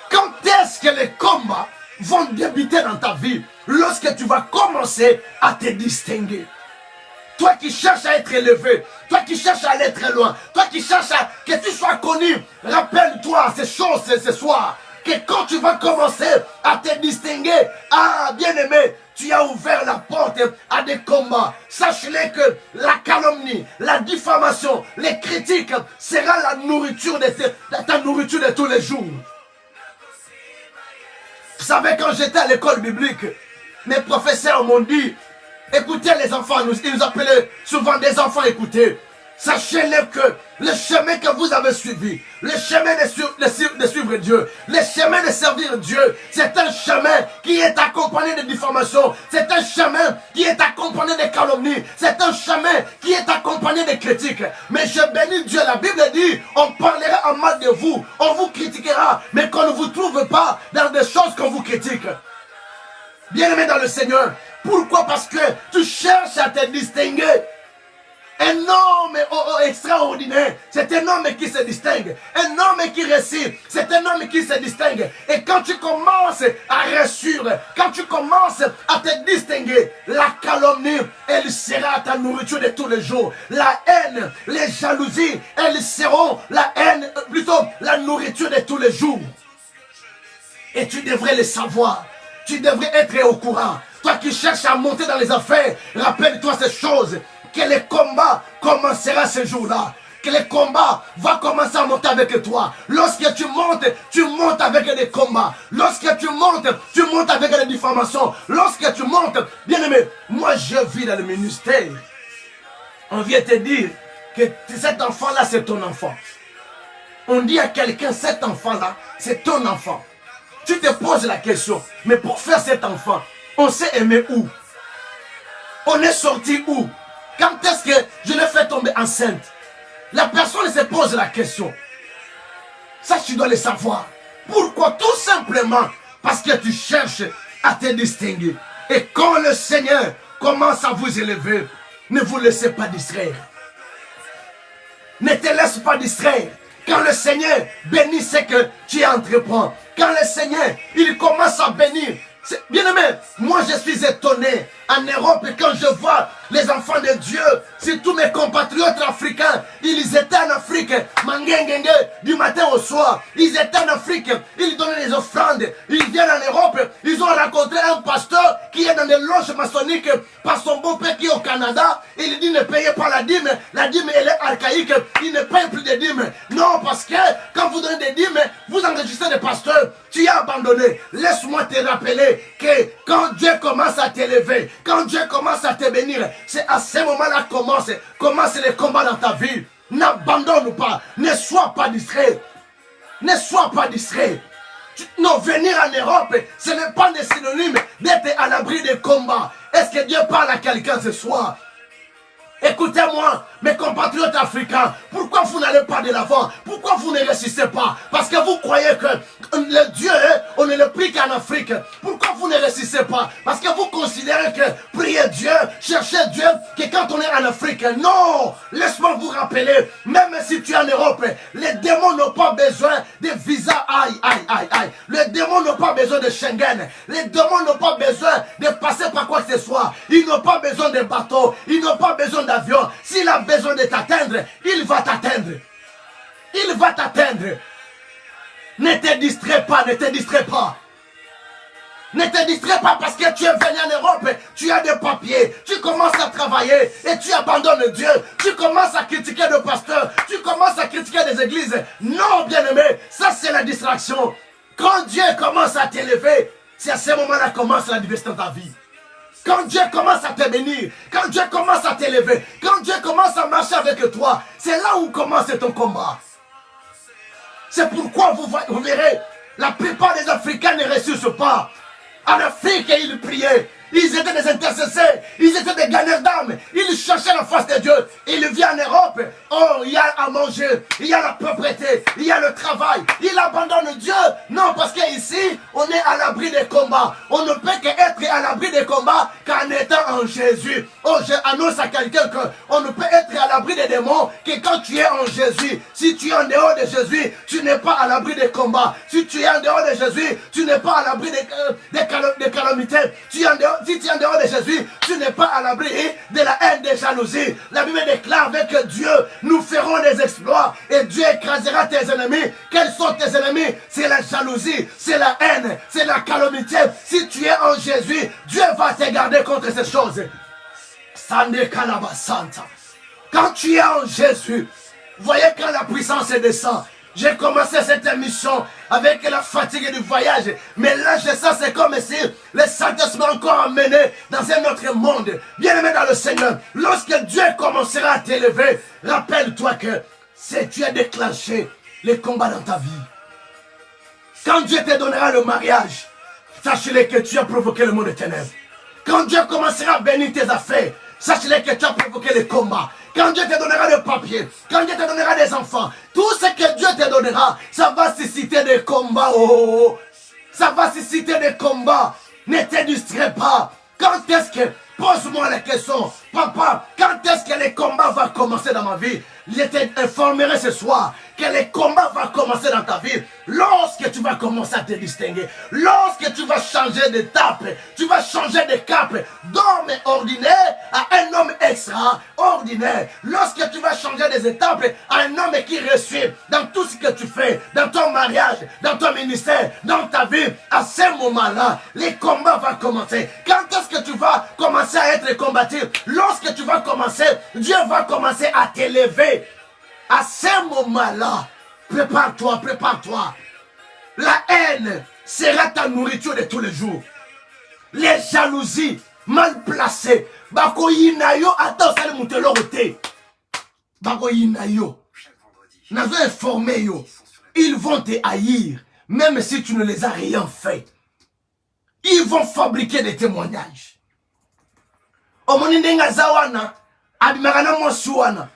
Quand est-ce que les combats vont débuter dans ta vie? Lorsque tu vas commencer à te distinguer. Toi qui cherches à être élevé, toi qui cherches à aller très loin, toi qui cherches à que tu sois connu, rappelle-toi ces choses ce soir, que quand tu vas commencer à te distinguer, ah bien aimé, tu as ouvert la porte à des combats. Sache-le que la calomnie, la diffamation, les critiques sera la nourriture ta nourriture de tous les jours. Vous savez, quand j'étais à l'école biblique, mes professeurs m'ont dit, écoutez les enfants, ils nous appelaient souvent des enfants, écoutez. Sachez-le que le chemin que vous avez suivi, le chemin de suivre Dieu, le chemin de servir Dieu, c'est un chemin qui est accompagné de diffamation, c'est un chemin qui est accompagné de calomnie, c'est un chemin qui est accompagné de critiques. Mais je bénis Dieu, la Bible dit, on parlera en mal de vous, on vous critiquera, mais qu'on ne vous trouve pas dans des choses qu'on vous critique. Bien-aimé dans le Seigneur, pourquoi? Parce que tu cherches à te distinguer. Un homme extraordinaire, c'est un homme qui se distingue. Un homme qui réussit, c'est un homme qui se distingue. Et quand tu commences à réussir, quand tu commences à te distinguer, la calomnie, elle sera ta nourriture de tous les jours. La haine, les jalousies, elles seront la haine, plutôt la nourriture de tous les jours. Et tu devrais le savoir. Tu devrais être au courant. Toi qui cherches à monter dans les affaires, rappelle-toi ces choses. Que le combat commencera ce jour-là. Que le combat va commencer à monter avec toi. Lorsque tu montes avec des combats. Lorsque tu montes avec des diffamations. Lorsque tu montes, bien aimé, moi je vis dans le ministère. On vient te dire que cet enfant-là, c'est ton enfant. On dit à quelqu'un, cet enfant-là, c'est ton enfant. Tu te poses la question, mais pour faire cet enfant, on s'est aimé où? On est sorti où? Quand est-ce que je l'ai fait tomber enceinte? La personne se pose la question. Ça, tu dois le savoir. Pourquoi? Tout simplement parce que tu cherches à te distinguer. Et quand le Seigneur commence à vous élever, ne vous laissez pas distraire. Ne te laisse pas distraire. Quand le Seigneur bénit ce que tu entreprends, quand le Seigneur, il commence à bénir, bien aimé, moi je suis étonné en Europe quand je vois les enfants de Dieu, c'est tous mes compatriotes africains, ils étaient en Afrique, mangengenge, du matin au soir, ils étaient en Afrique, ils donnaient les offrandes, ils viennent en Europe, ils ont rencontré un pasteur qui est dans des loges maçonniques par son beau-père qui est au Canada, il dit ne payez pas la dîme elle est archaïque, il ne paye plus de dîmes. Non, parce que quand vous donnez des dîmes, vous enregistrez des pasteurs, tu as abandonné. Laisse-moi te rappeler que quand Dieu commence à t'élever, quand Dieu commence à te bénir, c'est à ce moment-là commence les combats dans ta vie. N'abandonne pas, ne sois pas distrait. Ne sois pas distrait. Non, venir en Europe, ce n'est pas des synonymes d'être à l'abri des combats. Est-ce que Dieu parle à quelqu'un ce soir? Écoutez-moi, mes compatriotes africains, pourquoi vous n'allez pas de l'avant? Pourquoi vous ne réussissez pas? Parce que vous croyez que le Dieu, on ne le prie qu'en Afrique. Pourquoi vous ne réussissez pas? Parce que vous considérez que prier Dieu, chercher Dieu, que quand on est en Afrique, non! Laisse-moi vous rappeler, même si tu es en Europe, les démons n'ont pas besoin de visa, aïe. Les démons n'ont pas besoin de Schengen. Les démons n'ont pas besoin de passer par quoi que ce soit. Ils n'ont pas besoin de bateaux. Ils n'ont pas besoin d'avion. S'il a besoin de t'atteindre, il va t'atteindre. Il va t'atteindre. Ne te distrais pas, ne te distrais pas. Ne te distrais pas parce que tu es venu en Europe, tu as des papiers, tu commences à travailler et tu abandonnes Dieu. Tu commences à critiquer le pasteur, tu commences à critiquer les églises. Non, bien-aimé, ça c'est la distraction. Quand Dieu commence à t'élever, c'est à ce moment-là que commence la diversité dans ta vie. Quand Dieu commence à te bénir, quand Dieu commence à t'élever, quand Dieu commence à marcher avec toi, c'est là où commence ton combat. C'est pourquoi vous verrez, la plupart des Africains ne réussissent pas. En Afrique, ils priaient. Ils étaient des intercesseurs, ils étaient des gagnants d'âmes, ils cherchaient la face de Dieu. Ils viennent en Europe, oh, il y a à manger, il y a la propriété, il y a le travail. Ils abandonnent Dieu. Non, parce qu'ici, on est à l'abri des combats. On ne peut qu'être à l'abri des combats qu'en étant en Jésus. Oh, j'annonce à quelqu'un qu'on ne peut être à l'abri des démons que quand tu es en Jésus. Si tu es en dehors de Jésus, tu n'es pas à l'abri des combats. Si tu es en dehors de Jésus, tu n'es pas à l'abri des calamités. Si tu es en dehors de Jésus, tu n'es pas à l'abri de la haine, des jalousies. La Bible déclare avec Dieu, nous ferons des exploits et Dieu écrasera tes ennemis. Quels sont tes ennemis? C'est la jalousie, c'est la haine, c'est la calamité. Si tu es en Jésus, Dieu va te garder contre ces choses. Quand tu es en Jésus, voyez quand la puissance descend. J'ai commencé cette émission avec la fatigue du voyage. Mais là, je sens c'est comme si le Saint-Esprit m'a encore emmené dans un autre monde. Bien aimé dans le Seigneur, lorsque Dieu commencera à t'élever, rappelle-toi que c'est Dieu déclenché les combats dans ta vie. Quand Dieu te donnera le mariage, sache-le que tu as provoqué le monde de ténèbres. Quand Dieu commencera à bénir tes affaires, sache-le que tu as provoqué les combats. Quand Dieu te donnera le papier, quand Dieu te donnera des enfants, tout ce que Dieu te donnera, ça va susciter des combats. Ça va susciter des combats. Ne te distrais pas. Quand est-ce que Pose-moi la question. Papa, quand est-ce que les combats vont commencer dans ma vie? Je t'informerai ce soir que les combats vont commencer dans ta vie lorsque tu vas commencer à te distinguer, lorsque tu vas changer d'étape, tu vas changer de cap d'homme ordinaire à un homme extraordinaire, lorsque tu vas changer des étapes à un homme qui réussit dans tout ce que tu fais, dans ton mariage, dans ton ministère, dans ta vie. À ce moment-là, les combats vont commencer. Quand est-ce que tu vas commencer à être combattu? Lorsque tu vas commencer, Dieu va commencer à t'élever. À ce moment-là, prépare-toi, prépare-toi. La haine sera ta nourriture de tous les jours. Les jalousies mal placées. Bako yinayo ata osali mutelo roté. Bako yinayo. Nazo informé yo. Ils vont te haïr, même si tu ne les as rien fait. Ils vont fabriquer des témoignages. Omoni ndenga zawana, abimagana mosuwana.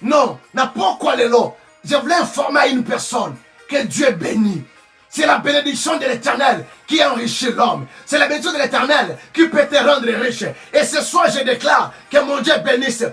Non, n'a pourquoi les lots. Je voulais informer à une personne que Dieu bénit. C'est la bénédiction de l'Éternel qui enrichit l'homme. C'est la bénédiction de l'Éternel qui peut te rendre riche. Et ce soir, je déclare que mon Dieu bénisse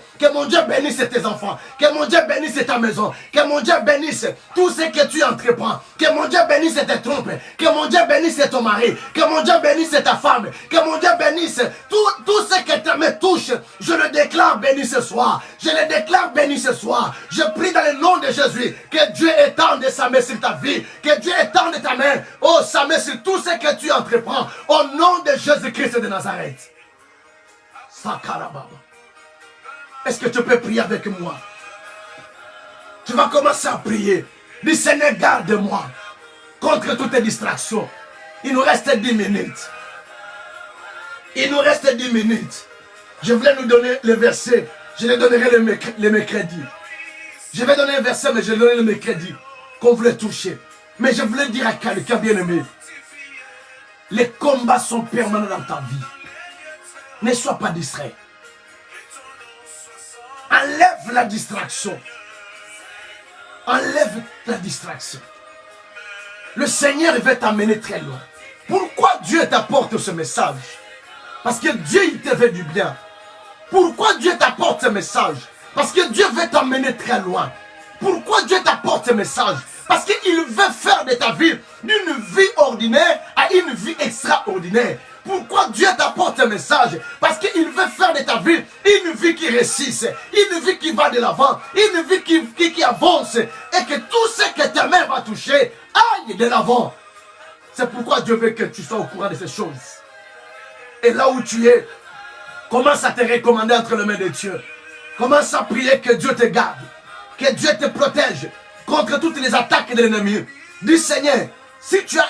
tes enfants, que mon Dieu bénisse ta maison, que mon Dieu bénisse tout ce que tu entreprends, que mon Dieu bénisse tes trompes, que mon Dieu bénisse ton mari, que mon Dieu bénisse ta femme, que mon Dieu bénisse tout ce que me touche. Je le déclare béni ce soir. Je le déclare béni ce soir. Je prie dans le nom de Jésus que Dieu étende sa main sur ta vie, que Dieu étende ta main, oh, sa main sur tout ce que tu entreprends, au nom de Jésus-Christ de Nazareth. Sakarababa. Est-ce que tu peux prier avec moi? Tu vas commencer à prier. Dis Seigneur, garde-moi contre toutes les distractions. Il nous reste 10 minutes. Il nous reste 10 minutes. Je voulais nous donner le verset. Je les donnerai le mercredi. Je vais donner un verset, mais je donnerai le mercredi qu'on voulait toucher. Mais je voulais dire à quelqu'un bien-aimé, les combats sont permanents dans ta vie. Ne sois pas distrait. Enlève la distraction. Enlève la distraction. Le Seigneur veut t'amener très loin. Pourquoi Dieu t'apporte ce message? Parce que Dieu il te fait du bien. Pourquoi Dieu t'apporte ce message? Parce que Dieu veut t'amener très loin. Pourquoi Dieu t'apporte ce message? Parce qu'il veut faire de ta vie d'une vie ordinaire à une vie extraordinaire. Pourquoi Dieu t'apporte ce message? Parce qu'il veut faire de ta vie une vie qui réussisse, une vie qui va de l'avant, une vie qui avance, et que tout ce que ta main va toucher aille de l'avant. C'est pourquoi Dieu veut que tu sois au courant de ces choses. Et là où tu es, commence à te recommander entre les mains de Dieu. Commence à prier que Dieu te garde, que Dieu te protège contre toutes les attaques de l'ennemi. Dis Seigneur, si tu as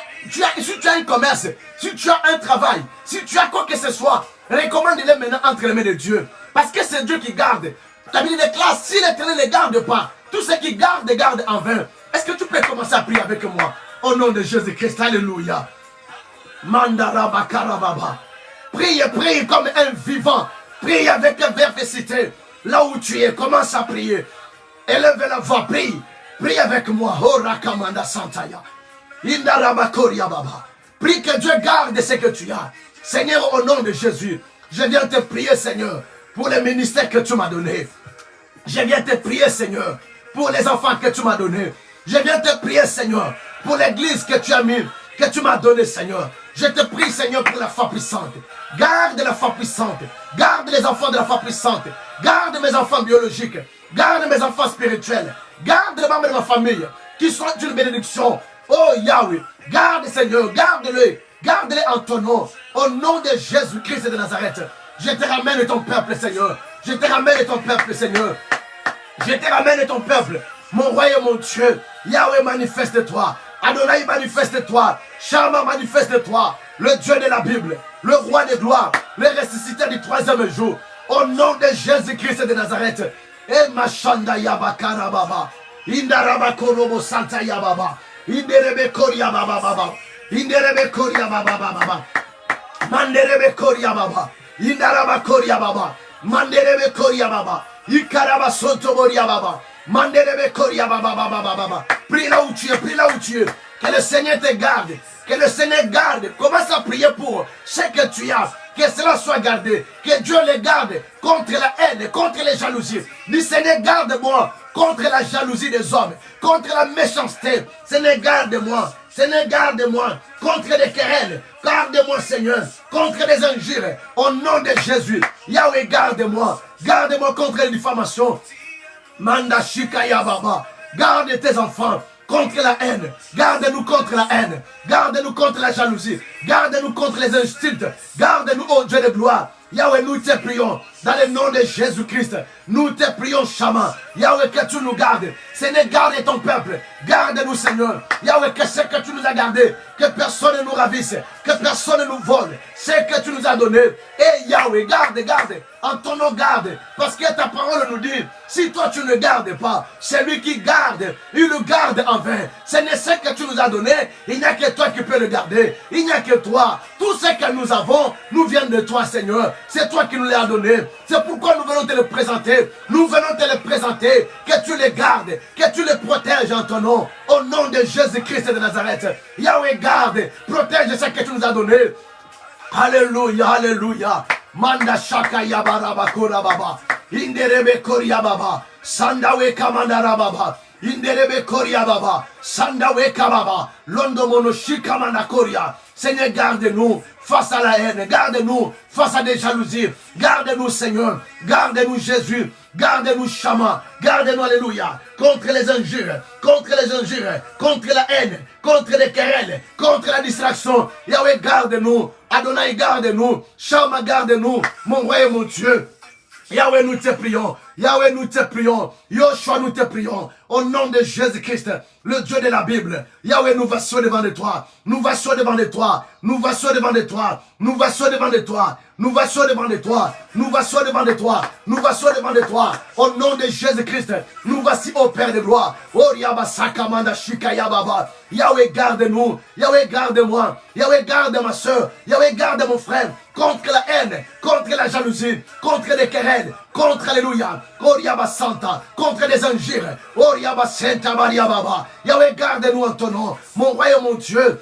un commerce, si tu as un travail, si tu as quoi que ce soit, recommande-les maintenant entre les mains de Dieu. Parce que c'est Dieu qui garde. La Bible déclare, si l'Éternel ne garde pas, tout ce qui garde en vain. Est-ce que tu peux commencer à prier avec moi? Au nom de Jésus-Christ, alléluia. Mandaraba karababa. Prie, prie comme un vivant. Prie avec vivacité. Là où tu es, commence à prier. Élève la voix, prie. Prie avec moi. Oh Rakamanda Santaya. Indarabakoria Baba. Prie que Dieu garde ce que tu as. Seigneur, au nom de Jésus, je viens te prier, Seigneur, pour les ministères que tu m'as donnés. Je viens te prier, Seigneur, pour les enfants que tu m'as donnés. Je viens te prier, Seigneur, pour l'église que tu as mis, que tu m'as donné, Seigneur. Je te prie, Seigneur, pour la foi puissante. Garde la foi puissante. Garde les enfants de la foi puissante. Garde mes enfants biologiques. Garde mes enfants spirituels. Garde les membres de ma famille qui sont une bénédiction. Oh Yahweh, garde, Seigneur, garde-les. Garde-les en ton nom. Au nom de Jésus-Christ de Nazareth. Je te ramène ton peuple, Seigneur. Je te ramène ton peuple, Seigneur. Je te ramène ton peuple. Mon roi et mon Dieu. Yahweh, manifeste-toi. Adonai, manifeste-toi. Shama, manifeste-toi. Le Dieu de la Bible. Le roi de gloire. Le ressuscité du troisième jour. Au nom de Jésus-Christ de Nazareth. Et Machanda Yabakara Baba. Indaraba Korobo Santa Yababa. Inderebe Koria Baba Baba. Inderebe Koria Baba Baba. Manderebe Koria Baba. Indaraba Koria Baba. Manderebe Koria Baba. Ikaraba Soto Boria Baba. Manderebe Koria Baba Baba Baba. Prie là où tu es, prie là où tu es. Que le Seigneur te garde. Que Que le Seigneur garde. Commence à prier pour ce que tu as. Que cela soit gardé. Que Dieu les garde contre la haine, contre les jalousies. Dis Seigneur, garde-moi contre la jalousie des hommes, contre la méchanceté. Seigneur, garde-moi. Seigneur, garde-moi contre les querelles. Garde-moi, Seigneur, contre les injures. Au nom de Jésus. Yahweh, garde-moi. Garde-moi contre les diffamations. Manda Shikaya Baba. Garde tes enfants contre la haine. Garde-nous contre la haine. Garde-nous contre la jalousie. Garde-nous contre les insultes. Garde-nous, ô Dieu de gloire. Yahweh, nous te prions. Dans le nom de Jésus-Christ, nous te prions, Shama. Yahweh, que tu nous gardes. Seigneur, garde ton peuple. Garde-nous, Seigneur. Yahweh, que ce que tu nous as gardé, que personne ne nous ravisse, que personne ne nous vole. Ce que tu nous as donné. Et Yahweh, garde, garde. En ton nom, garde. Parce que ta parole nous dit, si toi tu ne gardes pas, celui qui garde, il le garde en vain. Seigneur, ce que tu nous as donné, il n'y a que toi qui peux le garder. Il n'y a que toi. Tout ce que nous avons, nous vient de toi, Seigneur. C'est toi qui nous l'as donné. C'est pourquoi nous venons te le présenter. Nous venons te le présenter. Que tu les gardes. Que tu les protèges en ton nom. Au nom de Jésus-Christ de Nazareth. Yahweh, garde. Protège ce que tu nous as donné. Alléluia, alléluia. Manda shaka yabaraba korababa. Inderebe koryababa. Sandawe kamandarababa. Inderebe koryababa. Sandawe kababa. Londo monoshika manakoria. Seigneur, garde-nous face à la haine. Garde-nous face à des jalousies. Garde-nous, Seigneur. Garde-nous, Jésus. Garde-nous, Shama. Garde-nous, alléluia. Contre les injures. Contre les injures. Contre la haine. Contre les querelles. Contre la distraction. Yahweh, garde-nous. Adonai, garde-nous. Shama, garde-nous. Mon roi et mon Dieu. Yahweh, nous te prions. Yahweh, nous te prions. Yoshua, nous te prions. Au nom de Jésus-Christ, le Dieu de la Bible. Yahweh, nous vassons devant de toi. Nous vassons devant de toi. Nous vassons devant de toi. Nous vassons devant de toi. Nous vassons devant de toi. Nous vassons devant de toi. Nous vassons devant de toi. Au nom de Jésus-Christ, nous voici au Père de gloire. Oh, Yabasakamanda Shikaya Baba. Yahweh, garde-nous. Yahweh, garde-moi. Yahweh, garde ma soeur. Yahweh, garde mon frère. Contre la haine, contre la jalousie, contre les querelles, contre, alléluia, Oriaba Santa, contre les injures, Oriaba Santa Maria Baba. Yahweh, garde-nous en ton nom, mon roi et mon Dieu.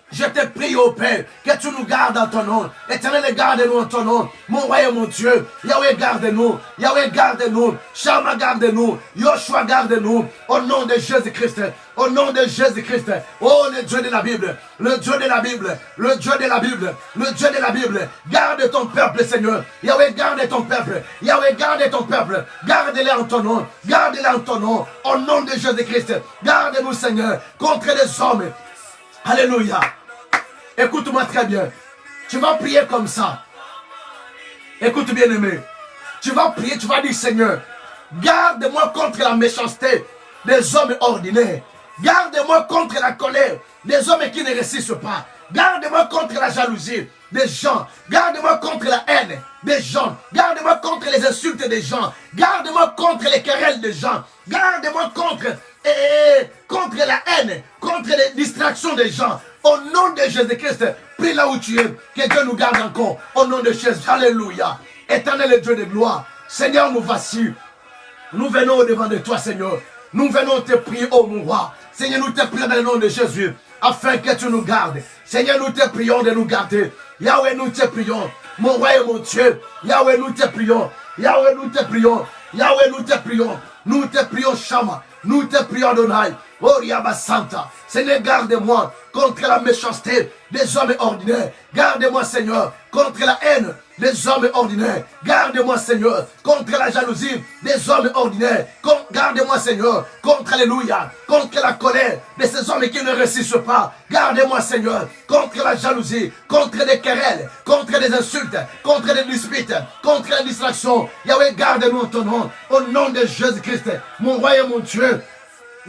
Je te prie, ô Père, que tu nous gardes en ton nom. Éternel, garde-nous en ton nom. Mon roi et mon Dieu. Yahweh, garde-nous. Yahweh, garde-nous. Shama, garde-nous. Yoshua, garde-nous. Au nom de Jésus-Christ. Au nom de Jésus-Christ. Oh, le Dieu de la Bible. Le Dieu de la Bible. Le Dieu de la Bible. Le Dieu de la Bible. Garde ton peuple, Seigneur. Yahweh, garde ton peuple. Yahweh, garde ton peuple. Garde-les en ton nom. Garde-les en ton nom. Au nom de Jésus-Christ. Garde-nous, Seigneur, contre les hommes. Alléluia. Écoute-moi très bien. Tu vas prier comme ça. Écoute bien aimé. Tu vas prier, tu vas dire Seigneur, garde-moi contre la méchanceté des hommes ordinaires. Garde-moi contre la colère des hommes qui ne résistent pas. Garde-moi contre la jalousie des gens. Garde-moi contre la haine des gens. Garde-moi contre les insultes des gens. Garde-moi contre les querelles des gens. Garde-moi contre la haine, contre les distractions des gens. Au nom de Jésus-Christ, prie là où tu es, que Dieu nous garde encore. Au nom de Jésus, alléluia. Éternel Dieu de gloire, Seigneur, nous voici. Nous venons au devant de toi, Seigneur. Nous venons te prier, ô mon roi. Seigneur, nous te prions dans le nom de Jésus, afin que tu nous gardes. Seigneur, nous te prions de nous garder. Yahweh, nous te prions. Mon roi et mon Dieu. Yahweh, nous te prions. Yahweh, nous te prions. Yahweh, nous te prions. Nous te prions, Shama. Nous te prions, Adonai. Oh, Yaba Santa. Seigneur, garde-moi contre la méchanceté des hommes ordinaires. Garde-moi, Seigneur, contre la haine des hommes ordinaires. Garde-moi, Seigneur, contre la jalousie des hommes ordinaires. Garde-moi, Seigneur, contre, alléluia, contre la colère de ces hommes qui ne résistent pas. Garde-moi, Seigneur, contre la jalousie, contre les querelles, contre les insultes, contre les disputes, contre la distraction. Yahweh, garde-nous en ton nom, au nom de Jésus-Christ, mon roi et mon Dieu.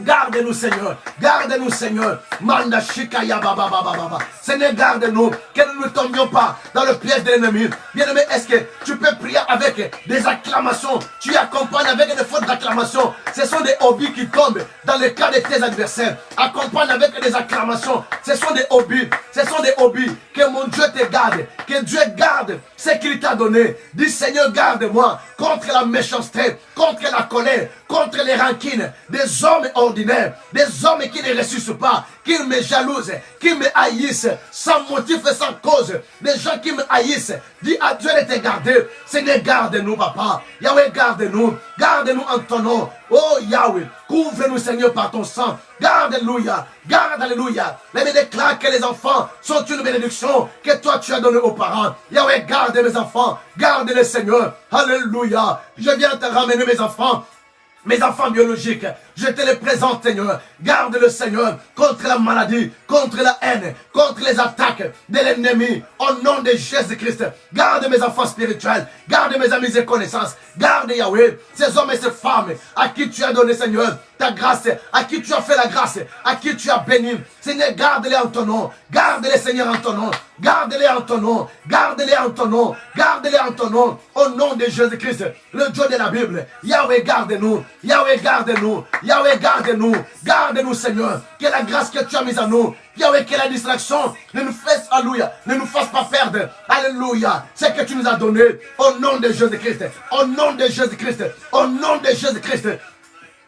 Garde-nous, Seigneur. Garde-nous, Seigneur. Manda Shikaya Baba Baba Baba. Seigneur, garde-nous. Que nous ne tombions pas dans le piège de l'ennemi. Bien-aimé, est-ce que tu peux prier avec des acclamations? Tu accompagnes avec des fautes d'acclamation. Ce sont des hobbies qui tombent dans le cas de tes adversaires. Accompagne avec des acclamations. Ce sont des hobbies. Ce sont des hobbies. Que mon Dieu te garde. Que Dieu garde ce qu'il t'a donné. Dis, Seigneur, garde-moi contre la méchanceté, contre la colère, contre les rancines des hommes ordinaires. ordinaires, des hommes qui ne ressuscitent pas, qui me jalousent, qui me haïssent, sans motif et sans cause. Des gens qui me haïssent. Dis à Dieu de te garder. Seigneur, garde-nous, papa. Yahweh, garde-nous. Garde-nous en ton nom. Oh Yahweh, couvre-nous, Seigneur, par ton sang. Garde, alléluia. Garde, alléluia. Mais déclare que les enfants sont une bénédiction que toi tu as donnée aux parents. Yahweh, garde mes enfants. Garde-les, Seigneur. Alléluia. Je viens te ramener mes enfants biologiques, je te les présente, Seigneur. Garde le Seigneur contre la maladie, contre la haine, contre les attaques de l'ennemi. Au nom de Jésus-Christ, garde mes enfants spirituels, garde mes amis et connaissances. Garde, Yahweh, ces hommes et ces femmes à qui tu as donné, Seigneur, ta grâce, à qui tu as fait la grâce, à qui tu as béni. Seigneur, garde-les en ton nom. Garde-les, Seigneur, en ton nom. Garde-les en ton nom. Garde-les en ton nom. Garde-les en ton nom. Au nom de Jésus-Christ, le Dieu de la Bible. Yahweh, garde-nous. Yahweh, garde-nous. Yahweh, garde-nous. Garde-nous, Seigneur. Que la grâce que tu as mise à nous, Yahweh, que la distraction ne nous fasse, alléluia, ne nous fasse pas perdre, alléluia, ce que tu nous as donné. Au nom de Jésus-Christ. Au nom de Jésus-Christ. Au nom de Jésus-Christ.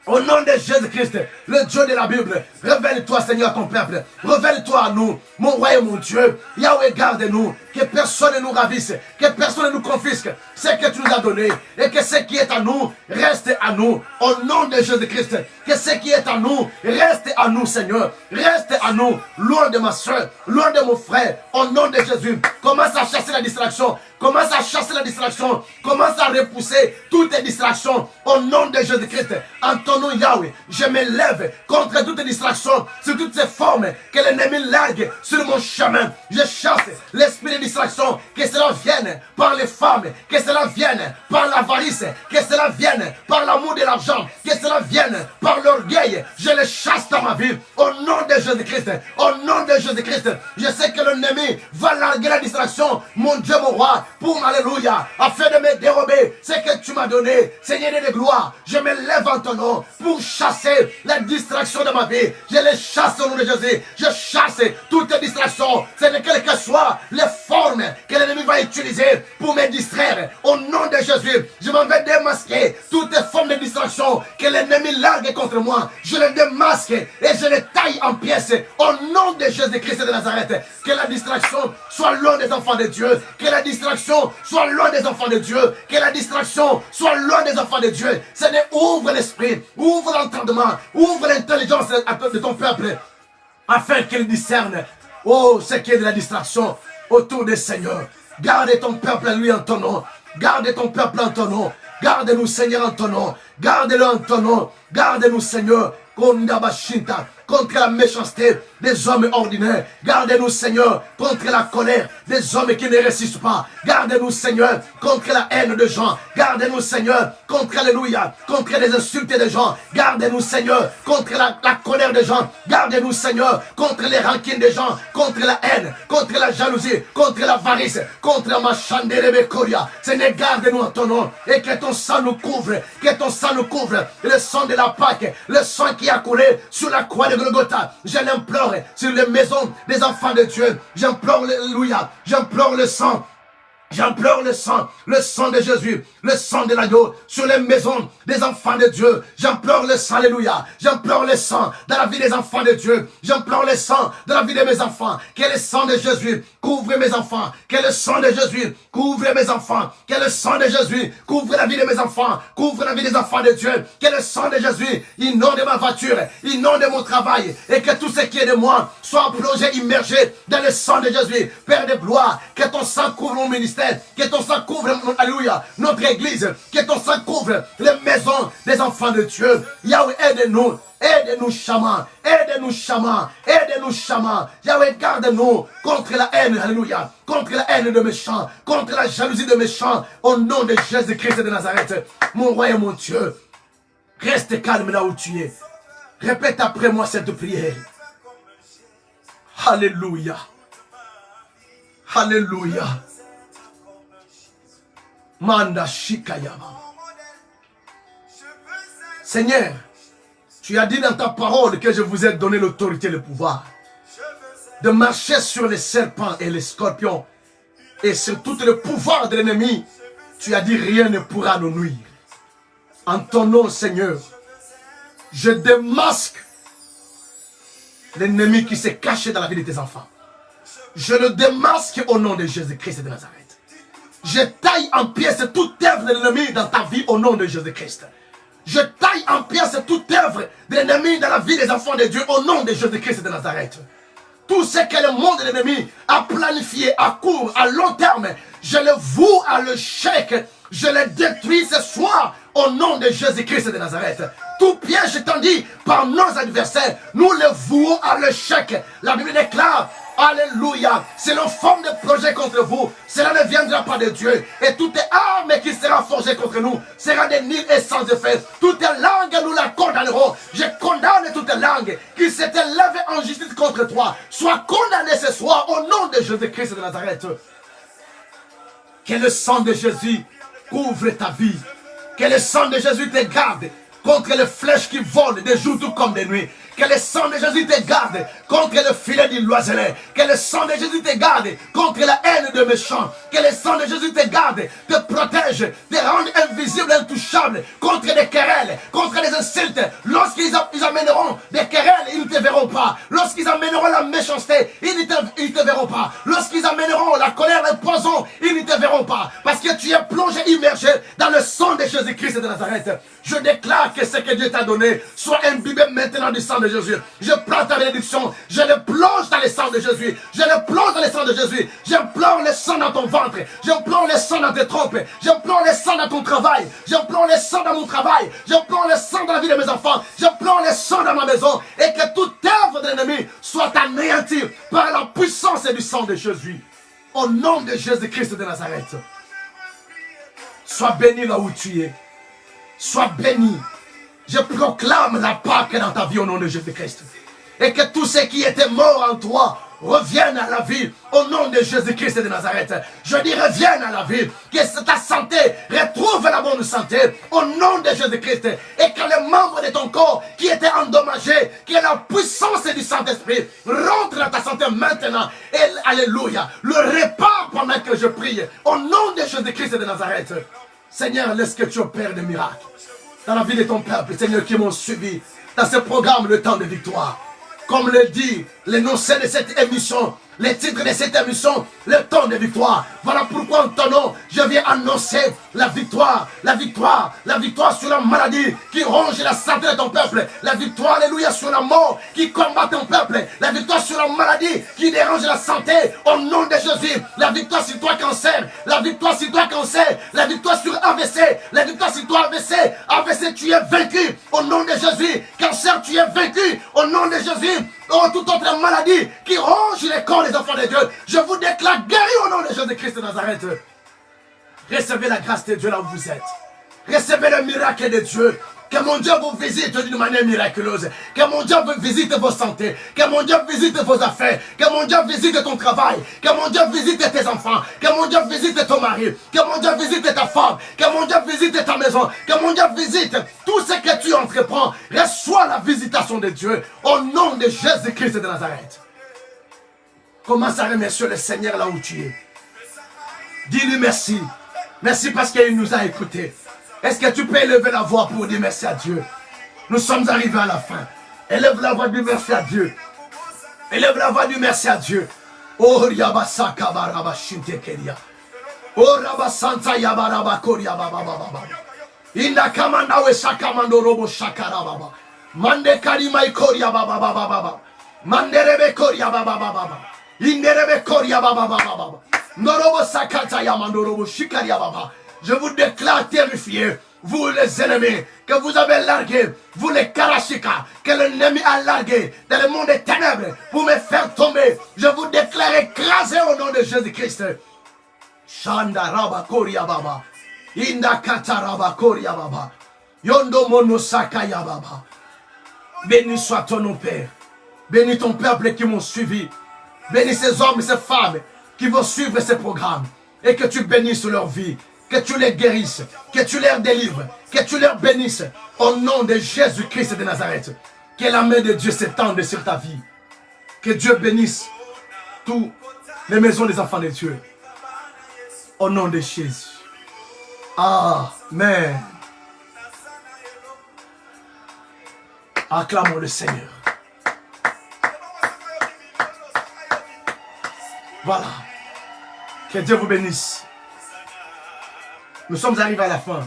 Au nom de Jésus-Christ, le Dieu de la Bible, révèle-toi, Seigneur, à ton peuple. Révèle-toi à nous, mon roi et mon Dieu. Yahweh, garde-nous. Que personne ne nous ravisse, que personne ne nous confisque ce que tu nous as donné. Et que ce qui est à nous, reste à nous. Au nom de Jésus-Christ, que ce qui est à nous, reste à nous, Seigneur. Reste à nous, loin de ma soeur, loin de mon frère. Au nom de Jésus, commence à chasser la distraction. Commence à chasser la distraction. Commence à repousser toutes les distractions. Au nom de Jésus-Christ, en ton nom, Yahweh, je me lève contre toutes les distractions, sur toutes ces formes que l'ennemi largue sur mon chemin. Je chasse l'esprit de distraction, que cela vienne par les femmes, que cela vienne par l'avarice, que cela vienne par l'amour de l'argent, que cela vienne par l'orgueil. Je les chasse dans ma vie. Au nom de Jésus-Christ, au nom de Jésus-Christ, je sais que l'ennemi va larguer la distraction, mon Dieu, mon roi, pour, alléluia, afin de me dérober ce que tu m'as donné. Seigneur de gloire, je me lève en ton nom pour chasser la distraction de ma vie. Je les chasse au nom de Jésus. Je chasse toutes les distractions. C'est de quelles que soient les formes que l'ennemi va utiliser pour me distraire. Au nom de Jésus, je m'en vais démasquer toutes les formes de distraction que l'ennemi largue contre moi. Je les démasque et je les taille en pièces. Au nom de Jésus-Christ de Nazareth, que la distraction soit loin des enfants de Dieu. Que la distraction soit loin des enfants de Dieu. Que la distraction soit loin des enfants de Dieu. Seigneur, ouvre l'esprit, ouvre l'entendement, ouvre l'intelligence de ton peuple, afin qu'il discerne, oh, ce qui est de la distraction autour des seigneurs. Garde ton peuple à lui en ton nom. Garde ton peuple en ton nom. Garde-nous, Seigneur, en ton nom. Garde-le en ton nom. Garde-nous, Seigneur, contre la méchanceté des hommes ordinaires. Garde-nous, Seigneur, contre la colère des hommes qui ne résistent pas. Garde-nous, Seigneur, contre la haine de gens. Garde-nous, Seigneur, contre, alléluia, contre les insultes des gens. Garde-nous, Seigneur, contre la colère des gens. Garde-nous, Seigneur, contre les rancines des gens, contre la haine, contre la jalousie, contre l'avarice, contre la machandérebekoria. Seigneur, garde-nous en ton nom et que ton sang nous couvre, que ton sang nous couvre. Le sang de la Pâque, le sang qui a coulé sur la croix de Golgotha. Je l'implore sur les maisons des enfants de Dieu. J'implore, alléluia, j'implore le sang. J'implore le sang de Jésus, le sang de l'agneau sur les maisons des enfants de Dieu. J'implore le sang, alléluia. J'implore le sang dans la vie des enfants de Dieu. J'implore le sang dans la vie de mes enfants. Que le sang de Jésus couvre mes enfants. Que le sang de Jésus couvre mes enfants. Que le sang de Jésus couvre la vie de mes enfants. Couvre la vie des enfants de Dieu. Que le sang de Jésus inonde ma voiture, inonde mon travail. Et que tout ce qui est de moi soit plongé, immergé dans le sang de Jésus. Père de gloire, que ton sang couvre mon ministère. Que ton sang couvre, alléluia, notre église. Que ton sang couvre les maisons des enfants de Dieu. Yahweh, aide-nous. Aide-nous, chaman. Aide-nous, chaman. Aide-nous, chaman. Yahweh, garde-nous contre la haine, alléluia. Contre la haine de méchants. Contre la jalousie de méchants. Au nom de Jésus-Christ de Nazareth. Mon roi et mon Dieu. Reste calme là où tu es. Répète après moi cette prière. Alléluia. Alléluia. Manda Shikayama. Seigneur, tu as dit dans ta parole que je vous ai donné l'autorité et le pouvoir de marcher sur les serpents et les scorpions et sur tout le pouvoir de l'ennemi. Tu as dit rien ne pourra nous nuire. En ton nom, Seigneur, Je démasque l'ennemi qui s'est caché dans la vie de tes enfants. Je le démasque au nom de Jésus-Christ de Nazareth. Je taille en pièces toute œuvre de l'ennemi dans ta vie au nom de Jésus-Christ. Je taille en pièces toute œuvre de l'ennemi dans la vie des enfants de Dieu au nom de Jésus-Christ de Nazareth. Tout ce que le monde de l'ennemi a planifié à court, à long terme, je le voue à l'échec. Je le détruis ce soir au nom de Jésus-Christ de Nazareth. Tout piège tendu par nos adversaires, nous le vouons à l'échec. La Bible déclare, alléluia, c'est une forme de projet contre vous. Cela ne viendra pas de Dieu. Et toute arme qui sera forgée contre nous sera de nul et sans effet. Toute langue, nous la condamnerons. Je condamne toute langue qui s'est élevée en justice contre toi. Sois condamné ce soir au nom de Jésus-Christ de Nazareth. Que le sang de Jésus couvre ta vie. Que le sang de Jésus te garde contre les flèches qui volent de jour tout comme de nuit. Que le sang de Jésus te garde contre le filet du loiseleur. Que le sang de Jésus te garde contre la haine de méchants. Que le sang de Jésus te garde, te protège, te rende invisible, intouchable contre des querelles, contre les insultes. Lorsqu'ils amèneront des querelles, ils ne te verront pas. Lorsqu'ils amèneront la méchanceté, ils ne te verront pas. Lorsqu'ils amèneront la colère, le poison, ils ne te verront pas. Parce que tu es plongé, immergé dans le sang de Jésus-Christ de Nazareth. Je déclare que ce que Dieu t'a donné soit imbibé maintenant du sang de Jésus. Je prends ta bénédiction, je le plonge dans le sang de Jésus. Je le plonge dans le sang de Jésus. J'implore le sang dans ton ventre. J'implore le sang dans tes trompes. J'implore le sang dans ton travail. J'implore le sang dans mon travail. J'implore le sang dans la vie de mes enfants. J'implore le sang dans ma maison. Et que toute œuvre de l'ennemi soit anéantie par la puissance du sang de Jésus. Au nom de Jésus-Christ de Nazareth. Sois béni là où tu es. Sois béni. Je proclame la Pâque dans ta vie au nom de Jésus-Christ. Et que tous ceux qui étaient morts en toi reviennent à la vie au nom de Jésus-Christ de Nazareth. Je dis reviennent à la vie. Que ta santé retrouve la bonne santé au nom de Jésus-Christ. Et que les membres de ton corps qui étaient endommagés, que la puissance du Saint-Esprit rentre dans ta santé maintenant. Et alléluia. Le répare pendant que je prie au nom de Jésus-Christ de Nazareth. Seigneur, laisse que tu opères des miracles dans la vie de ton peuple, Seigneur, qui m'ont suivi dans ce programme, le temps de victoire. Comme le dit l'énoncé de cette émission, les titres de cette émission, le temps de victoire. Voilà pourquoi en ton nom, je viens annoncer la victoire, la victoire, la victoire sur la maladie qui ronge la santé de ton peuple. La victoire, alléluia, sur la mort qui combat ton peuple. La victoire sur la maladie qui dérange la santé au nom de Jésus. La victoire sur toi cancer, la victoire sur toi cancer, la victoire sur AVC, la victoire sur toi AVC. AVC, tu es vaincu au nom de Jésus. Cancer, tu es vaincu au nom de Jésus. Oh, toute autre maladie qui ronge les corps des enfants de Dieu, je vous déclare guéri au nom de Jésus-Christ de Nazareth. Recevez la grâce de Dieu là où vous êtes. Recevez le miracle de Dieu. Que mon Dieu vous visite d'une manière miraculeuse. Que mon Dieu vous visite vos santé. Que mon Dieu visite vos affaires. Que mon Dieu visite ton travail. Que mon Dieu visite tes enfants. Que mon Dieu visite ton mari. Que mon Dieu visite ta femme. Que mon Dieu visite ta maison. Que mon Dieu visite tout ce que tu entreprends. Reçois la visitation de Dieu au nom de Jésus-Christ de Nazareth. Commence à remercier le Seigneur là où tu es. Dis-lui merci. Merci parce qu'il nous a écoutés. Est-ce que tu peux élever la voix pour dire merci à Dieu? Nous sommes arrivés à la fin. Élève la voix du merci à Dieu. Élève la voix du merci à Dieu. Oh, Yabasa Kabaraba Shintekeria. Oh, Rabasanta Yabaraba Koria Baba Baba. Inda Kamanda Wesakamando Robo Shakara Baba. Mande Karima Koria Baba Baba Baba. Manderebe Koria Baba Baba. Inderebe Koria Baba Baba. Norobo Sakata Yamando Robo Shikaria Baba. Je vous déclare terrifiés, vous les ennemis, que vous avez largués, vous les karachika, que l'ennemi a largué dans le monde des ténèbres pour me faire tomber. Je vous déclare écrasé au nom de Jésus-Christ. Shanda Raba Koria Baba, Inda Kata Raba Koria Baba, Yondo Mono Sakaya Baba. Béni soit ton nom, Père. Bénis ton peuple qui m'ont suivi. Bénis ces hommes et ces femmes qui vont suivre ces programmes. Et que tu bénisses leur vie. Que tu les guérisses, que tu les délivres, que tu les bénisses au nom de Jésus-Christ de Nazareth. Que la main de Dieu s'étende sur ta vie. Que Dieu bénisse toutes les maisons des enfants de Dieu. Au nom de Jésus. Amen. Acclamons le Seigneur. Voilà. Que Dieu vous bénisse. Nous sommes arrivés à la fin.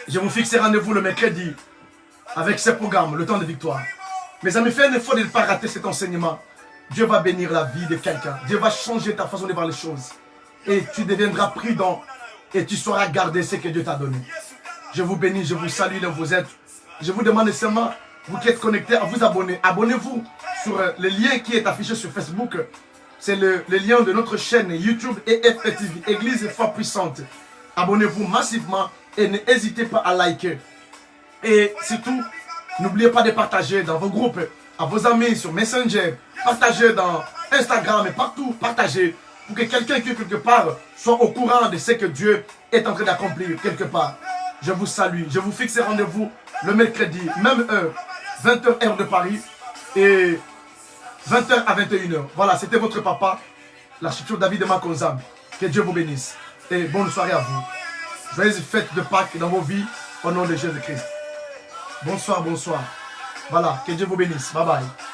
Je vous fixe rendez-vous le mercredi avec ce programme, le temps de victoire. Mes amis, faites un effort de ne pas rater cet enseignement. Dieu va bénir la vie de quelqu'un. Dieu va changer ta façon de voir les choses. Et tu deviendras prudent et tu sauras garder ce que Dieu t'a donné. Je vous bénis, je vous salue là où vous êtes. Je vous demande seulement, vous qui êtes connectés, à vous abonner. Abonnez-vous sur le lien qui est affiché sur Facebook. C'est le lien de notre chaîne YouTube et FPTV, Église Foi Puissante. Abonnez-vous massivement et n'hésitez pas à liker. Et surtout, n'oubliez pas de partager dans vos groupes, à vos amis sur Messenger, partagez dans Instagram et partout, partagez pour que quelqu'un qui quelque part soit au courant de ce que Dieu est en train d'accomplir quelque part. Je vous salue, je vous fixe rendez-vous le mercredi, même heure, 20h heure de Paris et 20h à 21h. Voilà, c'était votre papa, l'architecte David Makonzam. Que Dieu vous bénisse et bonne soirée à vous. Joyeuses fêtes de Pâques dans vos vies au nom de Jésus-Christ. Bonsoir, bonsoir. Voilà, que Dieu vous bénisse. Bye bye.